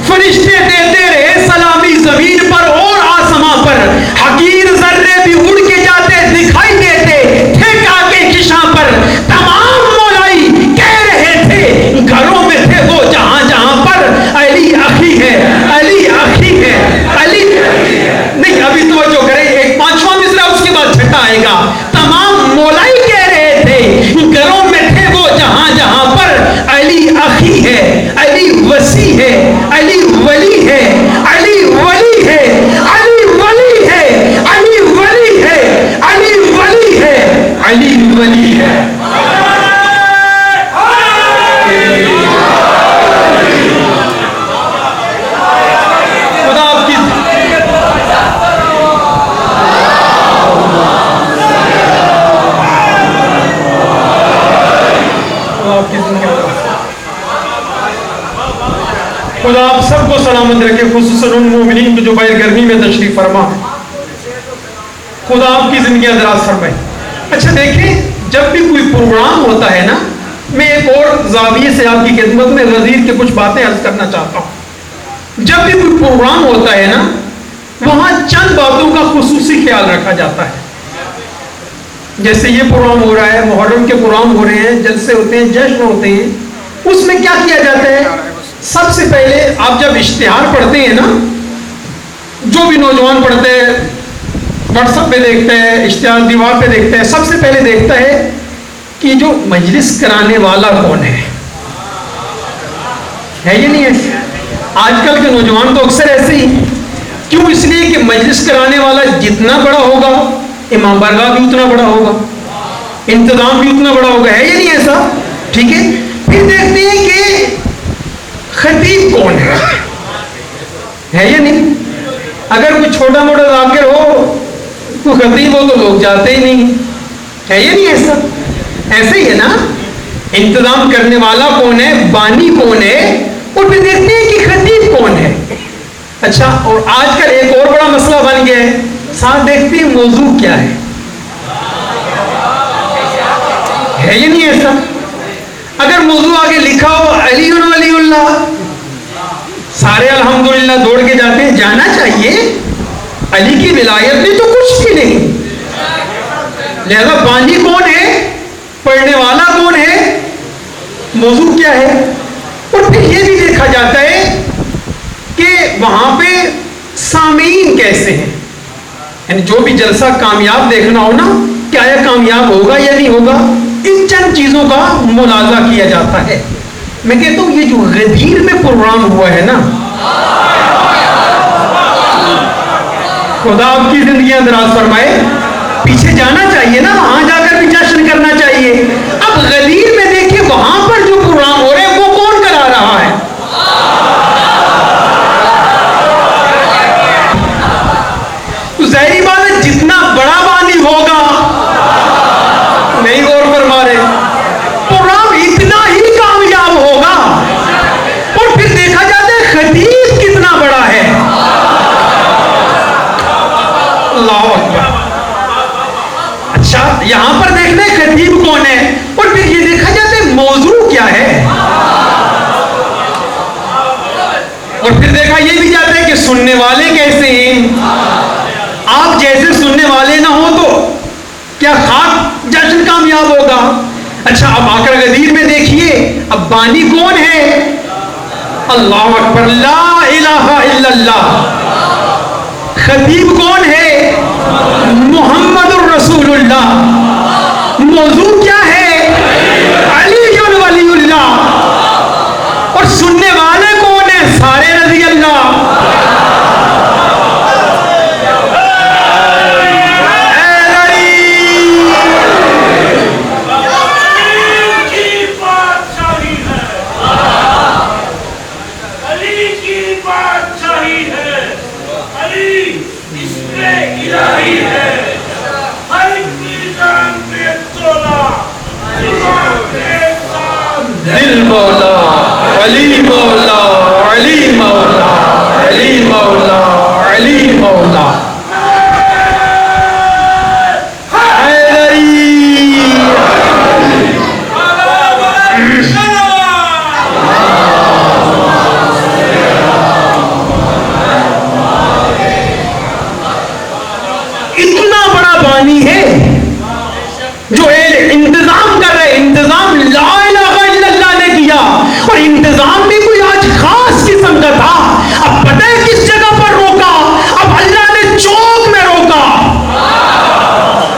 فرشتے دیتے رہے سلامی زمین پر اور آسماں پر, حقیر ذرے بھی اڑ کے جاتے دکھائی دیتے تھے کہکشاں پر. تمام مولائی کہہ رہے تھے گھروں میں تھے وہ جہاں جہاں پر, علی اخی ہے, علی اخی ہے, علی نہیں. ابھی توجہ کریں, ایک 5واں مصرع اس کے بعد 6واں آئے گا. تمام مولائی کہہ رہے تھے گھروں میں تھے وہ جہاں جہاں پر, علی اخی ہے, علی وسیع ہے, علی ولی ہے, علی ولی ہے, علی ولی ہے, علی ولی ہے, علی ولی ہے, علی ولی ہے. خدا آپ کی خدا آپ سب کو سلامت رکھے, خصوصاً ان مومنین کو جو باہر گرمی میں تشریف فرما. خدا آپ کی زندگی دراز فرمائے. اچھا دیکھیں, جب بھی کوئی پروگرام ہوتا ہے نا, میں ایک اور زاویے سے آپ کی خدمت میں غدیر کے کچھ باتیں عرض کرنا چاہتا ہوں. جب بھی کوئی پروگرام ہوتا ہے نا, وہاں چند باتوں کا خصوصی خیال رکھا جاتا ہے. جیسے یہ پروگرام ہو رہا ہے, محرم کے پروگرام ہو رہے ہیں, جلسے ہوتے ہیں, جشن ہوتے ہیں, اس میں کیا کیا جاتا ہے؟ سب سے پہلے آپ جب اشتہار پڑھتے ہیں نا, جو بھی نوجوان پڑھتے ہیں, واٹس ایپ پہ دیکھتے ہیں, اشتہار دیوار پہ دیکھتے ہیں, سب سے پہلے دیکھتا ہے کہ جو مجلس کرانے والا کون ہے یہ نہیں ہے. آج کل کے نوجوان تو اکثر ایسے ہی. کیوں؟ اس لیے کہ مجلس کرانے والا جتنا بڑا ہوگا, امام بارگاہ بھی اتنا بڑا ہوگا, انتظام بھی اتنا بڑا ہوگا. ہے یہ نہیں ایسا؟ ٹھیک ہے. پھر دیکھتے ہیں کہ خطیب کون ہے یہ نہیں. اگر کوئی چھوٹا موٹا ذاکر ہو, کوئی خطیب ہو تو لوگ جاتے ہی نہیں. ہے یہ نہیں ایسا؟ ایسے ہی ہے نا. انتظام کرنے والا کون ہے, بانی کون ہے, اور پھر دیکھتے ہیں کہ خطیب کون ہے. اچھا, اور آج کل ایک اور بڑا مسئلہ بن گیا ہے, ساتھ دیکھتے ہیں موضوع کیا ہے. ہے یہ نہیں ایسا؟ اگر موضوع آگے لکھا ہو علی ولی اللہ, سارے الحمدللہ دوڑ کے جاتے ہیں. جانا چاہیے, علی کی ولایت میں تو کچھ بھی نہیں. لہذا بانی کون ہے, پڑھنے والا کون ہے, موضوع کیا ہے. اور پھر یہ بھی دیکھا جاتا ہے کہ وہاں پہ سامعین کیسے ہیں. یعنی جو بھی جلسہ کامیاب دیکھنا ہو نا, کیا یہ کامیاب ہوگا یا نہیں ہوگا, ان چند چیزوں کا ملاحظہ کیا جاتا ہے. میں کہتا ہوں یہ جو غدیر میں پروگرام ہوا ہے نا, خدا آپ کی زندگیاں دراز فرمائے. پیچھے جانا چاہیے نا, وہاں جا کر بھی جشن کرنا چاہیے. اب غدیر میں دیکھیں وہاں پر جو پروگرام ہو رہے ہیں وہ کون کرا رہا ہے. تو ظاہری بات ہے جتنا بڑا بانی ہوگا, نہیں غور فرما رہے, پروگرام اتنا ہی کامیاب ہوگا. اور پھر دیکھا جاتا ہے خطیب کتنا بڑا ہے. اللہ اکبر. اچھا, یہاں پر دیکھنا ہے خطیب کون ہے, اور پھر یہ دیکھا جاتا ہے موضوع کیا ہے. اور پھر دیکھا یہ بھی جاتا ہے کہ سننے والے کیسے ہیں. جیسے سننے والے نہ ہو تو کیا خاک جشن کامیاب ہوگا؟ اچھا اب آقا غدیر میں دیکھیے اب بانی کون ہے؟ اللہ اکبر، لا الہ الا اللہ۔ خطیب کون ہے؟ محمد الرسول اللہ۔ موضوع کیا ہے؟ علی ولی اللہ۔ اور سننے والے کون ہیں؟ سارے رضی اللہ۔ دل مولا علی مولا علی مولا علی مولا علی مولا حیدری۔ اتنا بڑا بانی ہے جو انتظام کر رہے، انتظام لا الہ الا اللہ نے کیا، اور انتظام بھی کوئی آج خاص قسم کا تھا۔ اب پتہ ہے کس جگہ پر روکا؟ اب اللہ نے چوک میں روکا۔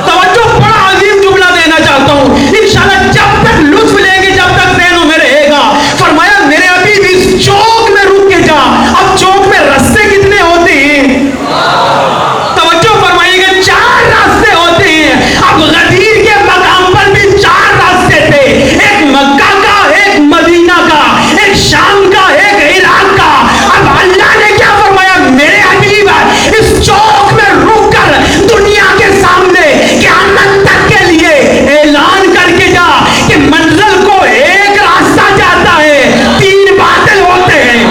توجہ، بڑا عظیم جملہ دینا چاہتا ہوں، انشاءاللہ جب تک لطف لیں گے جب تک ذہنوں میں رہے گا۔ فرمایا میرے حبیب اس چوک میں رک کے جا۔ اب چوک میں راستے کتنے ہوتے ہیں؟ توجہ فرمائیے گا، 4 راستے ہوتے ہیں۔ اب غدیر کے مقام پر بھی 4 راستے تھے، ایک مکہ کا، ایک مدینہ کا، ایک شام کا، ایک عراق کا۔ اب اللہ نے کیا فرمایا؟ میرے حبیب اس چوک میں رک کر دنیا کے سامنے قیامت تک کے لیے اعلان کر کے جا کہ منزل کو ایک راستہ جاتا ہے، 3 باطل ہوتے ہیں۔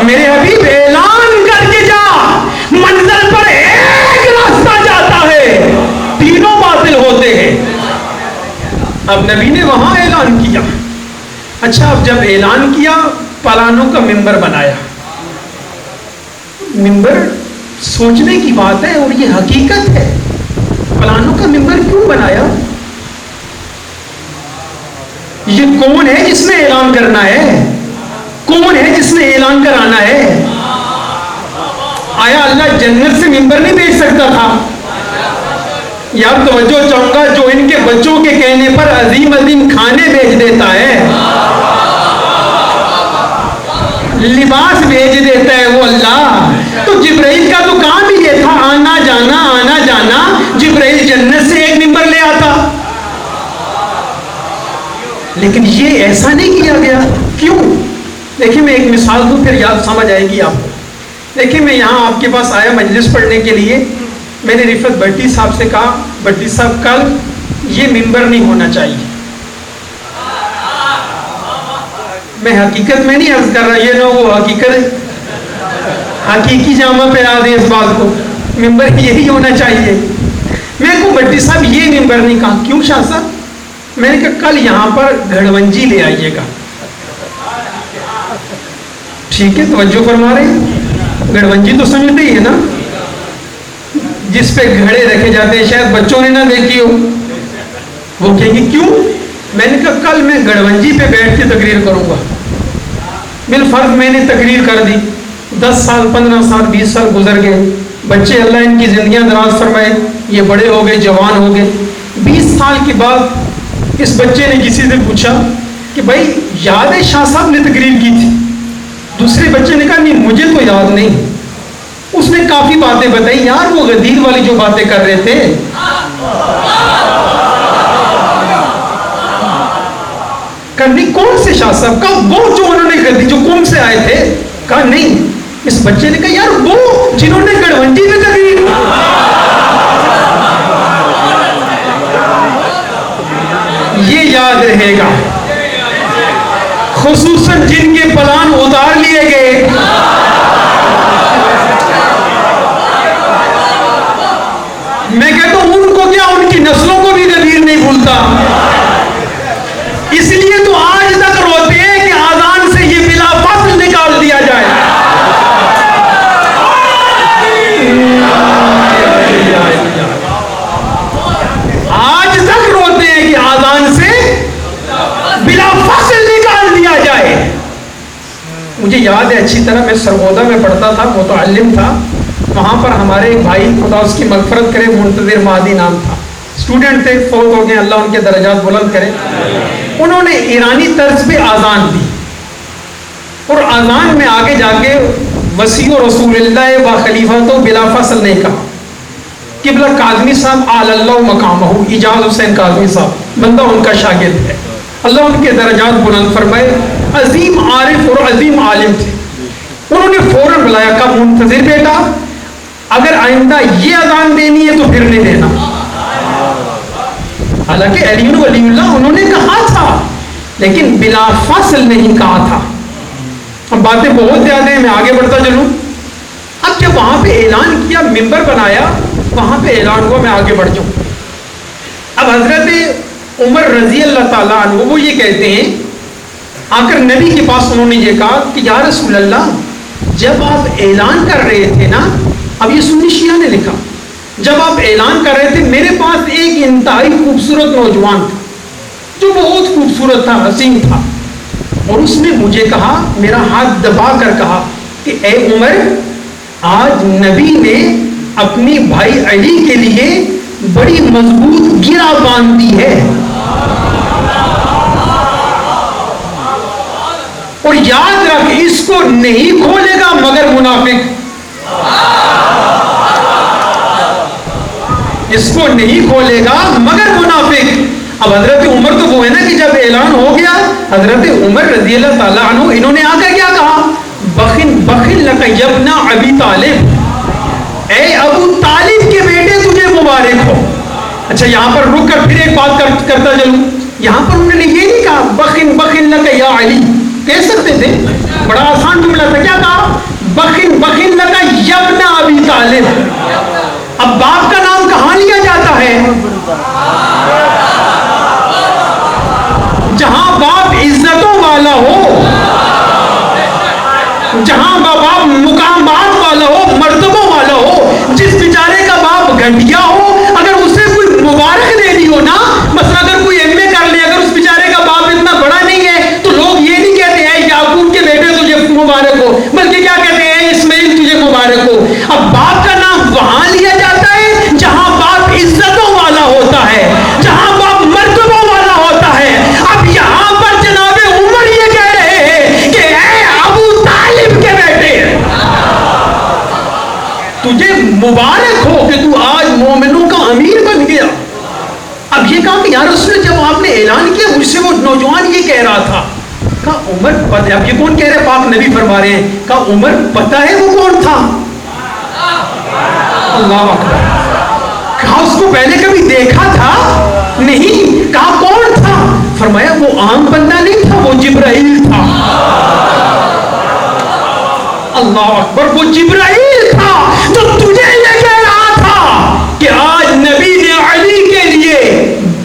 میرے حبیب اعلان کر کے جا، منزل پر ایک راستہ جاتا ہے، تینوں باطل ہوتے ہیں۔ اب نبی نے وہاں اعلان کیا۔ اچھا اب جب اعلان کیا، پلانوں کا ممبر بنایا۔ ممبر سوچنے کی بات ہے اور یہ حقیقت ہے۔ پلانوں کا ممبر کیوں بنایا؟ یہ کون ہے جس نے اعلان کرنا ہے؟ کون ہے جس نے اعلان کرانا ہے؟ آیا اللہ جنت سے ممبر نہیں بھیج سکتا تھا؟ یار توجہ چاہوں گا، جو ان کے بچوں کے کہنے پر عظیم عظیم کھانے بھیج دیتا ہے، لباس بھیج دیتا ہے وہ اللہ، تو جبرائیل کا تو کام ہی یہ تھا، آنا جانا آنا جانا۔ جبرائیل جنت سے ایک ممبر لے آتا، لیکن یہ ایسا نہیں کیا گیا۔ کیوں؟ دیکھیں میں ایک مثال دوں پھر یاد سمجھ آئے گی آپ کو۔ دیکھیں میں یہاں آپ کے پاس آیا مجلس پڑھنے کے لیے، میں نے رفعت بھٹی صاحب سے کہا بھٹی صاحب کل یہ ممبر نہیں ہونا چاہیے۔ میں حقیقت میں نہیں عرض کر رہا، یہ نہ وہ حقیقت ہے، حقیقی جامہ پہنا دیں اس بات کو، ممبر یہی ہونا چاہیے۔ میں کو بھٹی صاحب یہ ممبر نہیں کہا۔ کیوں شاہ صاحب؟ میں نے کہا کل یہاں پر گھڑونجی لے آئیے گا۔ ٹھیک ہے، توجہ فرما رہے ہیں؟ گھڑونجی تو سمجھتے ہی ہے نا، جس پہ گھڑے رکھے جاتے ہیں، شاید بچوں نے نہ دیکھی ہو۔ وہ کہیں گے کیوں؟ میں نے کہا کل میں گھڑونجی پہ بیٹھ کے تقریر کروں گا۔ بالفرض میں نے تقریر کر دی، 10 سال 15 سال 20 سال گزر گئے، بچے اللہ ان کی زندگیاں دراز فرمائے، یہ بڑے ہو گئے، جوان ہو گئے۔ 20 سال کے بعد اس بچے نے کسی سے پوچھا کہ بھائی یاد ہے شاہ صاحب نے تقریر کی تھی؟ دوسرے بچے نے کہا نہیں مجھے تو یاد نہیں۔ اس نے کافی باتیں بتائی، یار وہ غدیر والی جو باتیں کر رہے تھے، کرنی کون سے شاہ صاحب کا؟ وہ جو انہوں نے غدیر جو قوم سے آئے تھے۔ کہا نہیں۔ اس بچے نے کہا یار وہ جنہوں نے گڑھونجی میں تقریر، یہ یاد رہے گا، خصوصاً جن کے پلان اتار لیے گئے۔ میں میں تو ان کو کیا ان کی نسلوں کو بھی غدیر نہیں بھولتا. اس لیے تو آج تک روتے ہیں کہ آذان سے یہ بلا فصل نکال دیا جائے. آج تک روتے ہیں کہ آذان سے بلا فصل نکال دیا جائے. مجھے یاد ہے اچھی طرح، میں سرگودا میں پڑھتا تھا، متعلم تھا. وہاں پر ہمارے ایک بھائی، خدا اس کی مغفرت کرے، منتظر مہدی نام تھا، اسٹوڈنٹ تھے، فوت ہو گئے، اللہ ان کے درجات بلند کرے. انہوں نے ایرانی طرز پہ آذان دی اور آذان میں آگے جا کے وسیع رسول اللہ و خلیفہ تو بلا فصل نہیں کہا. قبلہ کاظمی صاحب آل اللہ مقامہ، اجاز حسین کاظمی صاحب، بندہ ان کا شاگرد ہے، اللہ ان کے درجات بلند فرمائے. عظیم عارف اور عظیم عالم تھے. انہوں نے فوراً بلایا، کہا منتظر بیٹا، اگر آئندہ یہ اذان دینی ہے تو پھر نہیں دینا. حالانکہ علی ولی اللہ انہوں نے کہا تھا، لیکن بلا فصل نہیں کہا تھا. اب باتیں بہت زیادہ ہیں، میں آگے بڑھتا چلوں. اب جب وہاں پہ اعلان کیا، ممبر بنایا، وہاں پہ اعلان ہوا، میں آگے بڑھ جاؤں. اب حضرت عمر رضی اللہ تعالیٰ عنہ وہ یہ کہتے ہیں، آ کر نبی کے پاس انہوں نے یہ کہا کہ یا رسول اللہ، جب آپ اعلان کر رہے تھے نا، اب یہ سنی شیعہ نے لکھا، جب آپ اعلان کر رہے تھے میرے پاس ایک انتہائی خوبصورت نوجوان تھا جو بہت خوبصورت تھا، حسین تھا، اور اس نے مجھے کہا، میرا ہاتھ دبا کر کہا کہ اے عمر، آج نبی نے اپنی بھائی علی کے لیے بڑی مضبوط گرہ باندھ دی ہے، اور یاد رکھ اس کو نہیں کھولے گا مگر منافق. اس کو نہیں کھولے گا مگر منافق. اب حضرت عمر تو وہ ہے نا کہ جب اعلان ہو گیا، حضرت عمر رضی اللہ تعالیٰ عنہ انہوں نے آ کر کیا کہا، بخن بخن لک یبن ابی طالب، اے ابو طالب کے بیٹے تجھے مبارک ہو. اچھا یہاں پر رک کر پھر ایک بات کرتا چلوں. یہاں پر انہوں نے یہ نہیں کہا بخن بخن لک یا علی، کہہ سکتے تھے، بڑا آسان جملہ تھا. کیا کہا؟ بخن بخن لک یبن ابی طالب. اب باپ کا نام کہاں لیا جاتا ہے؟ جہاں باپ عزتوں والا ہو، جہاں باپ مقامات والا ہو، مرتبوں والا ہو. جس بیچارے کا باپ گھٹیا ہو، اگر اسے کوئی مبارک دے دی ہو نا، مثلا اگر کوئی ایم اے کر لے، اگر اس بیچارے کا باپ اتنا بڑا نہیں ہے تو لوگ یہ نہیں کہتے ہیں یعقوب کے بیٹے تجھے مبارک ہو، بلکہ کیا کہتے ہیں اسماعیل تجھے مبارک ہو. اب باپ کا نام وہاں لیا جاتا ہے جہاں باپ عزتوں والا ہوتا ہے، جہاں باپ مرتبوں والا ہوتا ہے. اب یہاں پر جناب عمر یہ کہہ رہے ہیں کہ اے ابو طالب کے بیٹے، تجھے مبارک ہو کہ تو آج مومنوں کا امیر بن گیا. اب یہ کہا کہ یا رسول اللہ، جب آپ نے اعلان کیا مجھ سے وہ نوجوان یہ کہہ رہا تھا. کہا عمر پتہ ہے، اب یہ کون کہہ رہے، پاک نبی فرما رہے ہیں. کہا عمر پتہ ہے وہ کون تھا؟ اللہ اکبر. کہا اس کو پہلے کبھی دیکھا تھا؟ نہیں. کہا کون تھا؟ فرمایا وہ عام بندہ نہیں تھا، وہ جبرائیل تھا. اللہ اکبر. وہ جبرائیل تھا جو تجھے یہ کہہ رہا تھا کہ آج نبی نے علی کے لیے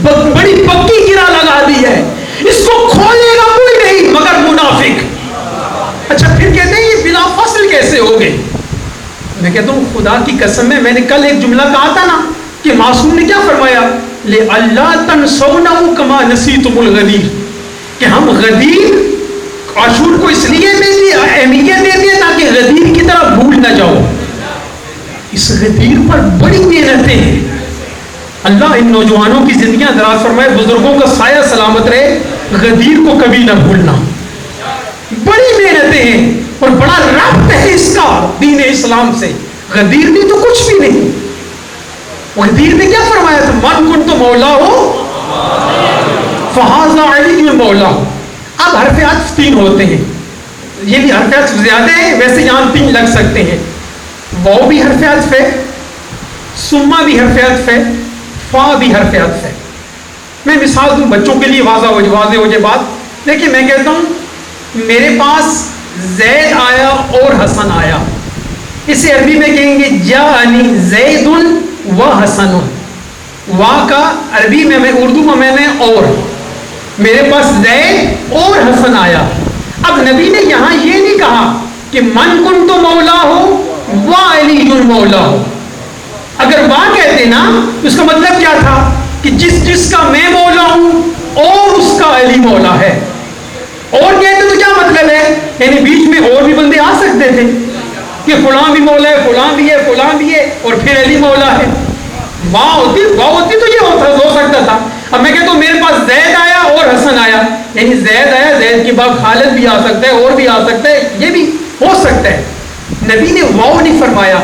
بڑی پکی گرہ لگا دی ہے، اس کو کھولے گا کوئی نہیں مگر منافق. اچھا پھر کہتے ہیں یہ بلا فصل کیسے ہو گئے؟ میں کہتا ہوں خدا کی قسم ہے، میں نے کل ایک جملہ کہا تھا نا کہ معصوم نے کیا فرمایا، لِأَلَّا تَنْسَوْنَهُ كَمَا نَسِيتُمُ الْغَدِيرَ، کہ ہم غدیر عاشور کو اس لیے اہمیت دیتے ہیں تاکہ غدیر کی طرح بھول نہ جاؤ. اس غدیر پر بڑی محنتیں ہیں. اللہ ان نوجوانوں کی زندگیاں دراز فرمائے، بزرگوں کا سایہ سلامت رہے، غدیر کو کبھی نہ بھولنا. بڑی محنتیں ہیں اور بڑا ربط ہے اس کا دین اسلام سے. غدیر نے تو کچھ بھی نہیں. غدیر نے کیا فرمایا تھا، من کن تو مولا ہو فہذا علی میں مولا ہو. اب حرف عطف 3 ہوتے ہیں، یہ بھی حرف عطف زیادہ ہے، ویسے یہاں 3 لگ سکتے ہیں. واو بھی حرف عطف ہے، سما بھی حرف عطف ہے، فا بھی حرف عطف ہے. میں مثال دوں بچوں کے لیے واضح ہو جائے بات. دیکھیے میں کہتا ہوں میرے پاس زید آیا اور حسن آیا، اسے عربی میں کہیں گے جاءنی زید و حسن. واہ کا عربی میں اردو میں نے اور، میرے پاس زید اور حسن آیا. اب نبی نے یہاں یہ نہیں کہا کہ من کن تو مولا ہو وا علی مولا ہو. اگر واہ کہتے نا تو اس کا مطلب کیا تھا کہ جس کا میں مولا ہوں اور اس کا علی مولا ہے. اور کہتے تو کیا مطلب ہے، یعنی بیچ میں اور بھی بندے آ سکتے تھے کہ فلاں بھی مولا ہے، فلاں بھی ہے، فلاں بھی ہے، اور پھر علی مولا ہے. واہ ہوتی تو یہ ہو سکتا تھا. اب میں کہتا ہوں میرے پاس زید آیا اور حسن آیا، یعنی زید آیا، زید کے بعد خالد بھی آ سکتا ہے، اور بھی آ سکتا ہے، یہ بھی ہو سکتا ہے. نبی نے واو نہیں فرمایا،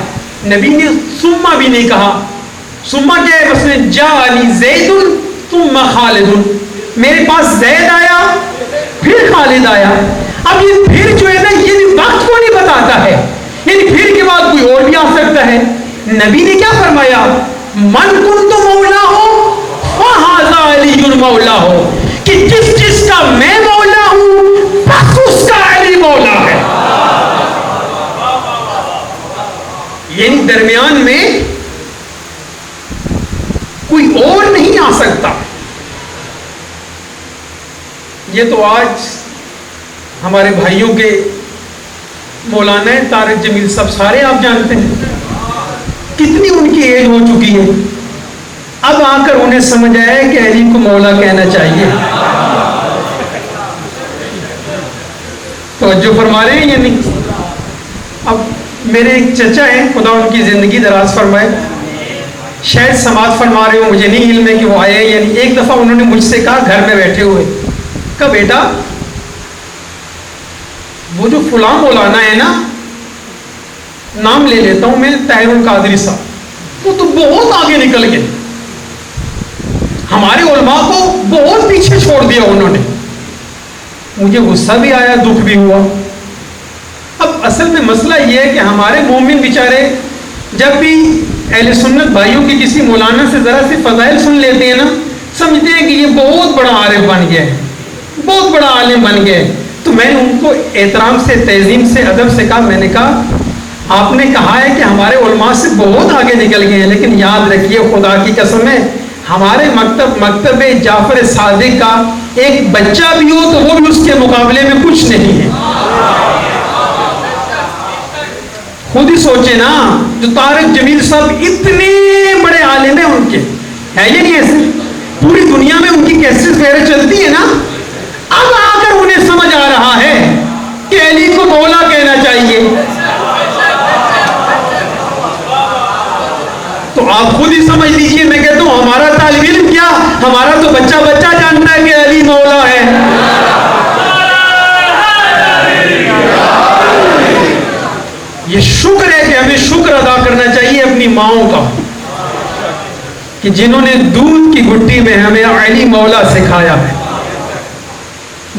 نبی نے ثم بھی نہیں کہا. ثم کیا ہے، مثلا جاءنی زید ثم خالد، میرے پاس زید آیا پھر خالد آیا. اب یہ پھر جو ہے نا یہ وقت کو نہیں بتاتا ہے، یعنی پھر کے بعد کوئی اور بھی آ سکتا ہے. نبی نے کیا فرمایا، من کن تو مولا ہو فہذا علی مولا ہو، کہ جس کا میں مولا ہوں بس اس کا علی مولا ہے. یعنی درمیان میں کوئی اور نہیں آ سکتا. یہ تو آج ہمارے بھائیوں کے مولانا طارق جمیل صاحب سارے آپ جانتے ہیں، کتنی ان کی ایج ہو چکی ہے. اب آ کر انہیں سمجھ آیا کہ علی کو مولا کہنا چاہیے. توجہ فرما رہے ہیں یا نہیں؟ اب میرے ایک چچا ہیں، خدا ان کی زندگی دراز فرمائے، شاید سماعت فرما رہے ہو، مجھے نہیں علم ہے کہ وہ آئے. یعنی ایک دفعہ انہوں نے مجھ سے کہا گھر میں بیٹھے ہوئے، کہا بیٹا وہ جو فلاں مولانا ہے نا، نام لے لیتا ہوں میں، طاہر القادری صاحب، وہ تو بہت آگے نکل گئے، ہمارے علماء کو بہت پیچھے چھوڑ دیا انہوں نے. مجھے غصہ بھی آیا، دکھ بھی ہوا. اب اصل میں مسئلہ یہ ہے کہ ہمارے مومن بیچارے جب بھی اہل سنت بھائیوں کی کسی مولانا سے ذرا سی فضائل سن لیتے ہیں نا، سمجھتے ہیں کہ یہ بہت بڑا عارف بن گیا ہے، بہت بڑا عالم بن گیا ہے. تو میں نے ان کو احترام سے، تہذیب سے، ادب سے کہا، میں نے کہا آپ نے کہا ہے کہ ہمارے علماء سے بہت آگے نکل گئے ہیں، لیکن یاد رکھیے خدا کی قسم ہے ہمارے مکتب جعفر صادق کا ایک بچہ بھی ہو تو وہ بھی اس کے مقابلے میں کچھ نہیں ہے. خود ہی سوچے نا، جو طارق جمیل صاحب اتنے بڑے عالم ہیں، ان کے ہے یہ نہیں ایسے، پوری دنیا میں ان کی کیسز وغیرہ چلتی ہے نا. اب آ کر انہیں سمجھ آ رہا ہے کہ علی کو مولا کہنا چاہیے. تو آپ خود ہی سمجھ لیجئے. میں کہتا ہوں ہمارا طالب علم کیا، ہمارا تو بچہ جانتا ہے کہ علی مولا ہے. یہ شکر ہے کہ ہمیں شکر ادا کرنا چاہیے اپنی ماؤں کا، کہ جنہوں نے دودھ کی گھٹی میں ہمیں علی مولا سکھایا ہے.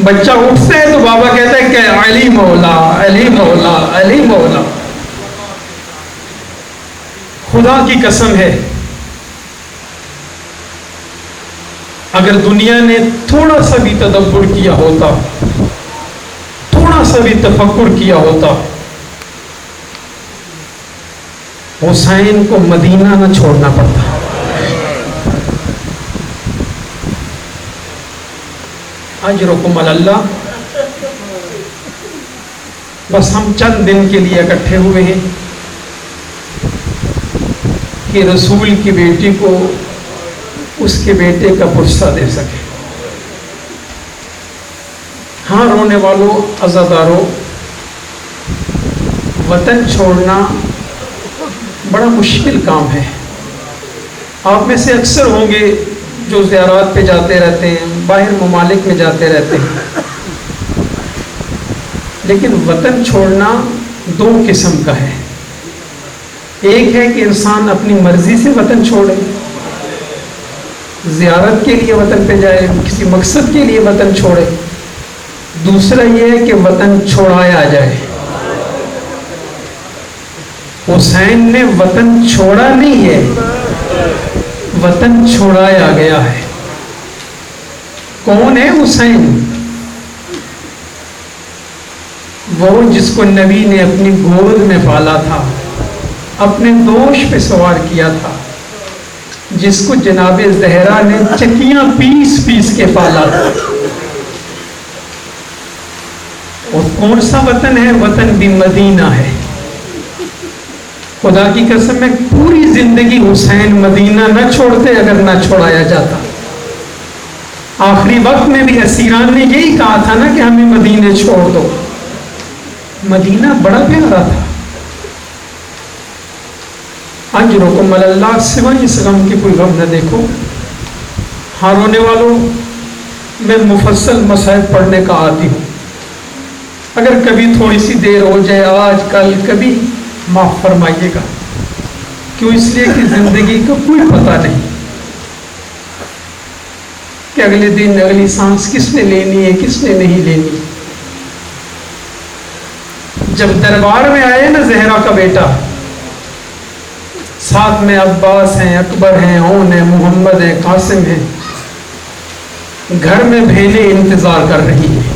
بچہ اٹھتا ہے تو بابا کہتا ہے کہ علی مولا، علی مولا، علی مولا. خدا کی قسم ہے اگر دنیا نے تھوڑا سا بھی تدبر کیا ہوتا، تھوڑا سا بھی تفکر کیا ہوتا، حسین کو مدینہ نہ چھوڑنا پڑتا. اجرکم علی اللہ. بس ہم چند دن کے لیے اکٹھے ہوئے ہیں کہ رسول کی بیٹی کو اس کے بیٹے کا پرسہ دے سکے. ہاں رونے والوں، عزاداروں، وطن چھوڑنا بڑا مشکل کام ہے. آپ میں سے اکثر ہوں گے جو زیارات پہ جاتے رہتے ہیں، باہر ممالک میں جاتے رہتے ہیں. لیکن وطن چھوڑنا دو قسم کا ہے. ایک ہے کہ انسان اپنی مرضی سے وطن چھوڑے، زیارت کے لیے وطن پہ جائے، کسی مقصد کے لیے وطن چھوڑے. دوسرا یہ ہے کہ وطن چھوڑایا جائے. حسین نے وطن چھوڑا نہیں ہے، وطن چھوڑایا گیا ہے. کون ہے حسین؟ وہ جس کو نبی نے اپنی گود میں پالا تھا، اپنے دوش پہ سوار کیا تھا، جس کو جناب زہرا نے چکیاں پیس پیس کے پالا تھا. اور کون سا وطن ہے؟ وطن بھی مدینہ ہے. خدا کی قسم میں پوری زندگی حسین مدینہ نہ چھوڑتے اگر نہ چھوڑایا جاتا. آخری وقت میں بھی اسیران نے یہی کہا تھا نا کہ ہمیں مدینے چھوڑ دو. مدینہ بڑا پیارا تھا. اجرکم علی اللہ، سوائے اس غم کے کوئی غم نہ دیکھو. ہاں رونے والوں، میں مفصل مصائب پڑھنے کا عادی ہوں. اگر کبھی تھوڑی سی دیر ہو جائے، آج کل کبھی، معاف فرمائیے گا. کیوں؟ اس لیے کہ زندگی کا کوئی پتہ نہیں کہ اگلے دن اگلی سانس کس نے لینی ہے، کس نے نہیں لینی. جب دربار میں آئے نا زہرا کا بیٹا، ساتھ میں عباس ہیں، اکبر ہیں، اون ہیں، محمد ہیں، قاسم ہیں، گھر میں بہنیں انتظار کر رہی ہیں.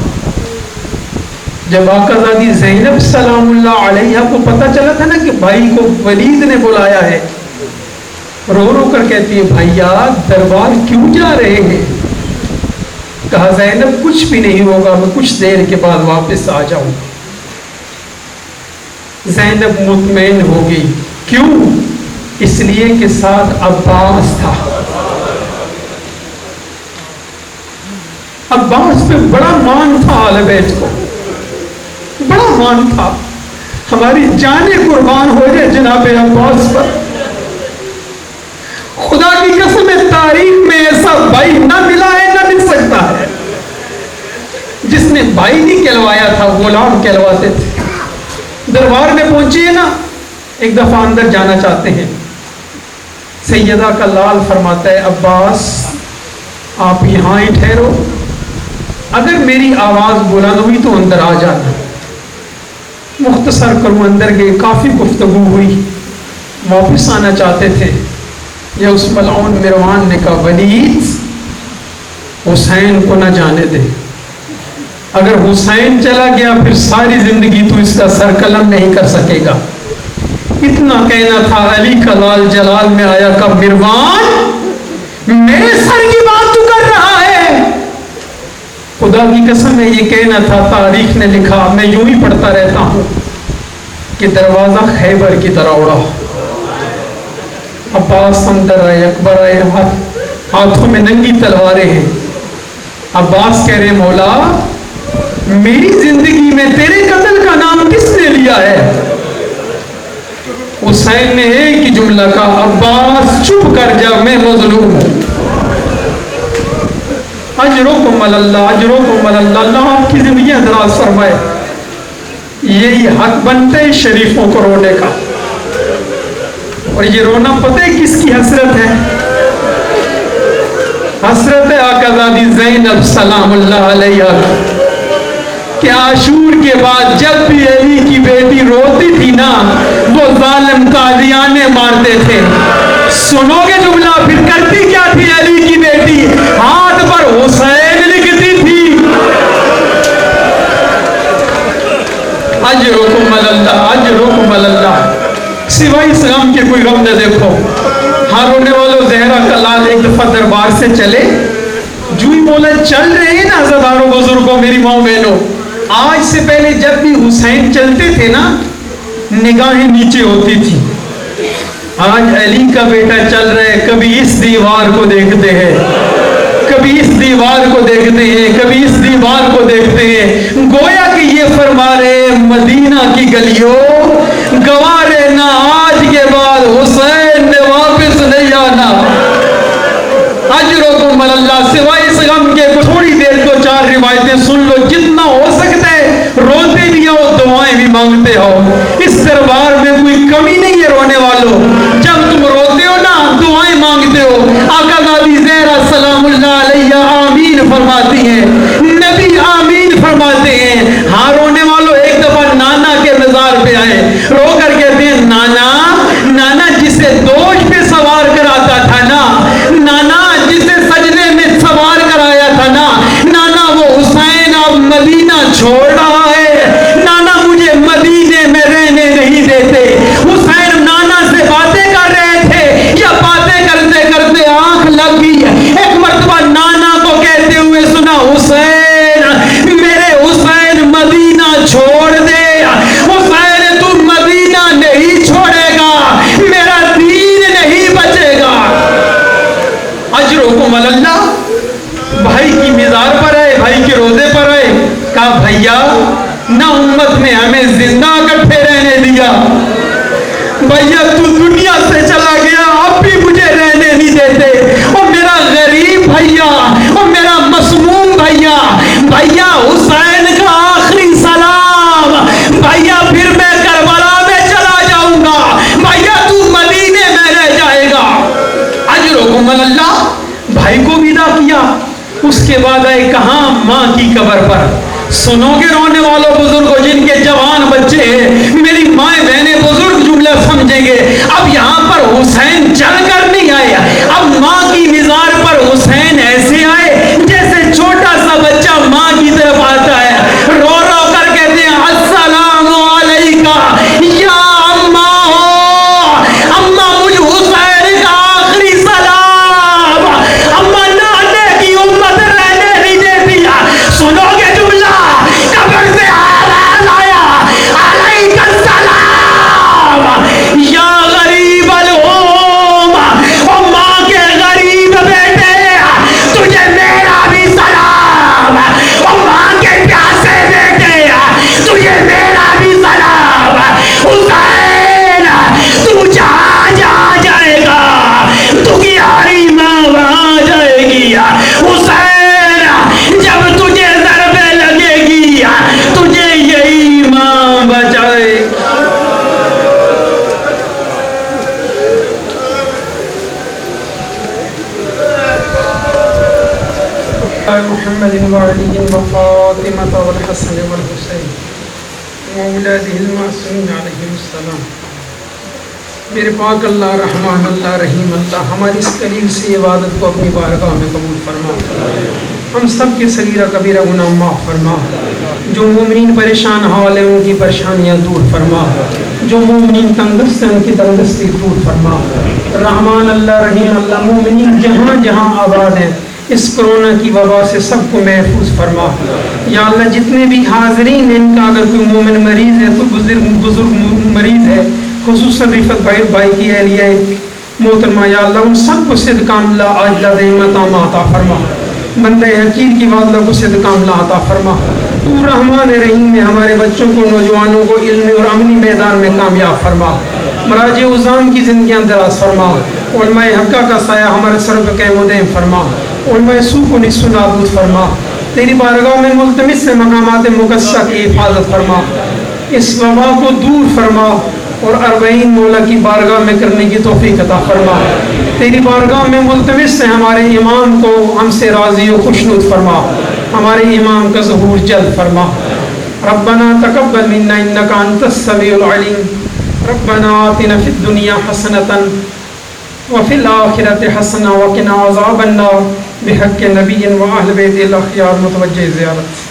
جب آقا زادی زینب سلام اللہ علیہ کو پتہ چلا تھا نا کہ بھائی کو ولید نے بلایا ہے، رو رو کر کہتی ہے بھائیا دربار کیوں جا رہے ہیں؟ کہا زینب کچھ بھی نہیں ہوگا، میں کچھ دیر کے بعد واپس آ جاؤں. زینب مطمئن ہو گئی. کیوں؟ اس لیے کہ ساتھ عباس تھا. عباس پہ بڑا مان تھا، اہل بیت کو بڑا مان تھا. ہماری جانیں قربان ہو جائے جناب عباس پر. خدا کی قسم تاریخ میں ایسا بھائی نہ ملا ہے، نہ مل سکتا ہے. جس نے بھائی نہیں کہلوایا تھا، غلام کہلواتے تھے. دربار میں پہنچیے نا، ایک دفعہ اندر جانا چاہتے ہیں. سیدہ کا لال فرماتا ہے عباس آپ یہاں ہی ٹھہرو، اگر میری آواز بلند ہوئی تو اندر آ جانا. مختصر کروں، اندر گئے، کافی گفتگو ہوئی، واپس آنا چاہتے تھے. یا اس ملعون مروان نے کہا ولید حسین کو نہ جانے دے، اگر حسین چلا گیا پھر ساری زندگی تو اس کا سر قلم نہیں کر سکے گا. اتنا کہنا تھا، علی کا لال جلال میں آیا کہ مروان میرے سر کی بات تو کر رہا ہے. خدا کی قسم ہے یہ کہنا تھا. تاریخ نے لکھا، میں یوں ہی پڑھتا رہتا ہوں کہ دروازہ خیبر کی طرح اڑا. عباس اندر آئے، اکبر آئے، ہاتھوں میں ننگی تلواریں ہیں. عباس کہہ رہے مولا میری زندگی میں تیرے قتل کا نام کس نے لیا ہے؟ حسین نے ایک ہی جملہ کہا عباس چپ کر جا، میں مظلوم ہوں. اجرکم علی اللہ، اجرکم علی اللہ. اللہ آپ کی زندگی دراز فرمائے. یہی حق بنتے ہیں شریفوں کو رونے کا. اور یہ رونا پتہ ہے کس کی حسرت ہے؟ حسرت آقا زادی زینب سلام اللہ علیہ کہ عاشور کے بعد جب بھی علی کی بیٹی روتی تھی نا، وہ ظالم قاضیانے مارتے تھے. سنو گے جملہ پھر کرتی کیا تھی علی کی بیٹی؟ ہاتھ پر حسین لکھتی تھی. اجرکم علی اللہ، اجرکم علی اللہ. سوائے اس غم کے کوئی غم نہ دیکھو. ہاں رونے والوں، زہرا کا لال ایک دفعہ دربار سے چلے، جو ہی بولا چل رہے ہیں نا عزاداروں بزرگوں میری ماں بہنوں، آج سے پہلے جب بھی حسین چلتے تھے نا نگاہیں نیچے ہوتی تھی. آج علی کا بیٹا چل رہا ہے، کبھی اس دیوار کو دیکھتے ہیں، کبھی اس دیوار کو دیکھتے ہیں، کبھی اس دیوار کو دیکھتے ہیں. گویا کہ یہ فرما رہے مدینہ کی گلیوں گوارے نہ آج کے بعد حسین نے واپس نہیں آنا. اجرکم علی اللہ. سوائے اس غم کے تھوڑی دیر کو چار روایتیں سن لو، جتنا ہو سکتا ہے روتے بھی ہو، دعائیں بھی مانگتے ہو. اس دربار میں کوئی کمی نہیں ہے رونے والوں. جب تم روتے ہو نا دعائیں مانگتے ہو. آقا زادی زہرا سلام اللہ علیہ آمین فرماتی ہیں، نبی آمین فرماتے ہیں. ہاں رونے والوں، ایک دفعہ نانا کے مزار پہ آئے، رو کر کہتے ہیں نانا، نانا جسے دوش پہ سوار کراتا تھا نا، نانا جسے سجدے میں سوار کرایا تھا نا، نانا وہ حسین اب اجرکم علی اللہ، بھائی کی مزار پر آئے، بھائی کے روزے پر آئے، کہا بھیا نہ امت نے ہمیں زندہ اکٹھے رہنے دیا، بھیا تو دنیا سے چلا گیا اب بھی مجھے رہنے نہیں دیتے، اور میرا غریب بھیا اور میرا مسموم بھیا، بھیا حسین کا آخری سلام، بھیا پھر میں کربلا میں چلا جاؤں گا، بھیا تو مدینے میں رہ جائے گا، اجرکم علی اللہ، بھائی کو ودا کیا۔ اس کے بعد آئے کہاں؟ ماں کی قبر پر۔ سنو گے رونے والوں بزرگوں جن کے جوان بچے ہیں، میری مائیں بہنیں بزرگ جملہ سمجھیں گے، اب یہاں پر حسین چل کر نہیں آئے، اب ماں کی مزار پر حسین ایسے آئے جیسے چھوٹا سا بچہ ماں کی طرف آتا ہے، رو رو کر کہتے ہیں السلام علیکہ یا اماں ہو، اماں مجھ حسین کا آخری سلام، اماں نانے کی امت رہنے نہیں دیتی، سنو گے جملہ، قبر سے آواز آیا علیکہ السلام یا غریب الہوم، او ماں کے غریب بیٹے تجھے میرا بھی سلام، او ماں کے پیاسے بیٹے تجھے میرا بھی سلام، حسین تو جہاں جہاں جائے گا تمہاری ماں وہاں جائے گی، حسین جب تجھے ضربیں لگے گی تجھے یہی ماں بچائے۔ محمد وعلی وفاطمہ والحسن والحسین وأولادہ المعصومین علیہم السلام۔ میرے پاک اللہ رحمان اللہ رحیم اللہ ہماری اس قلیل سی عبادت کو اپنی بارگاہ میں قبول فرما، ہم سب کے صغیرہ کبیرہ گناہ معاف فرما، جو مومنین پریشان حال ہیں ان کی پریشانیاں دور فرما، جو مومنین تنگست ہیں ان کی تنگستی دور فرما، رحمان اللہ رحیم اللہ مومنین جہاں جہاں آباد ہیں اس کرونا کی وبا سے سب کو محفوظ فرما، یا اللہ جتنے بھی حاضرین ہیں ان کا اگر کوئی مومن مریض ہے تو بزرگ مریض ہے، خصوصاً رفت بھائی کی اہلیہ محترمہ، یا اللہ ان سب کو صدق کاملہ عاجلہ دائمہ تامہ عطا فرما، بندہ حقیر کی والدہ کو صدق کاملہ عطا فرما، تو رحمان رحیم میں ہمارے بچوں کو نوجوانوں کو علمی اور عملی میدان میں کامیاب فرما، مراجع عظام کی زندگیاں دراز فرما، علماء حقہ کا سایہ ہمارے سر پہ قائم و دائم فرما، علماء سوء کو نصف نابود فرما، تیری بارگاہ میں ملتمس سے مقامات مقدسہ کی حفاظت فرما، اس وبا کو دور فرما اور 40 مولا کی بارگاہ میں کرنے کی توفیق عطا فرما، تیری بارگاہ میں ملتمس سے ہمارے امام کو ہم سے راضی و خوشنود فرما، ہمارے امام کا ظہور جلد فرما، ربنا تقبل منا انک انت السمیع العلیم، ربنا آتنا فی الدنیا حسنۃ وفی الآخرۃ حسنۃ وقنا عذاب النار، بحق نبی و اہل بیت الاخیار متوجہ زیارت۔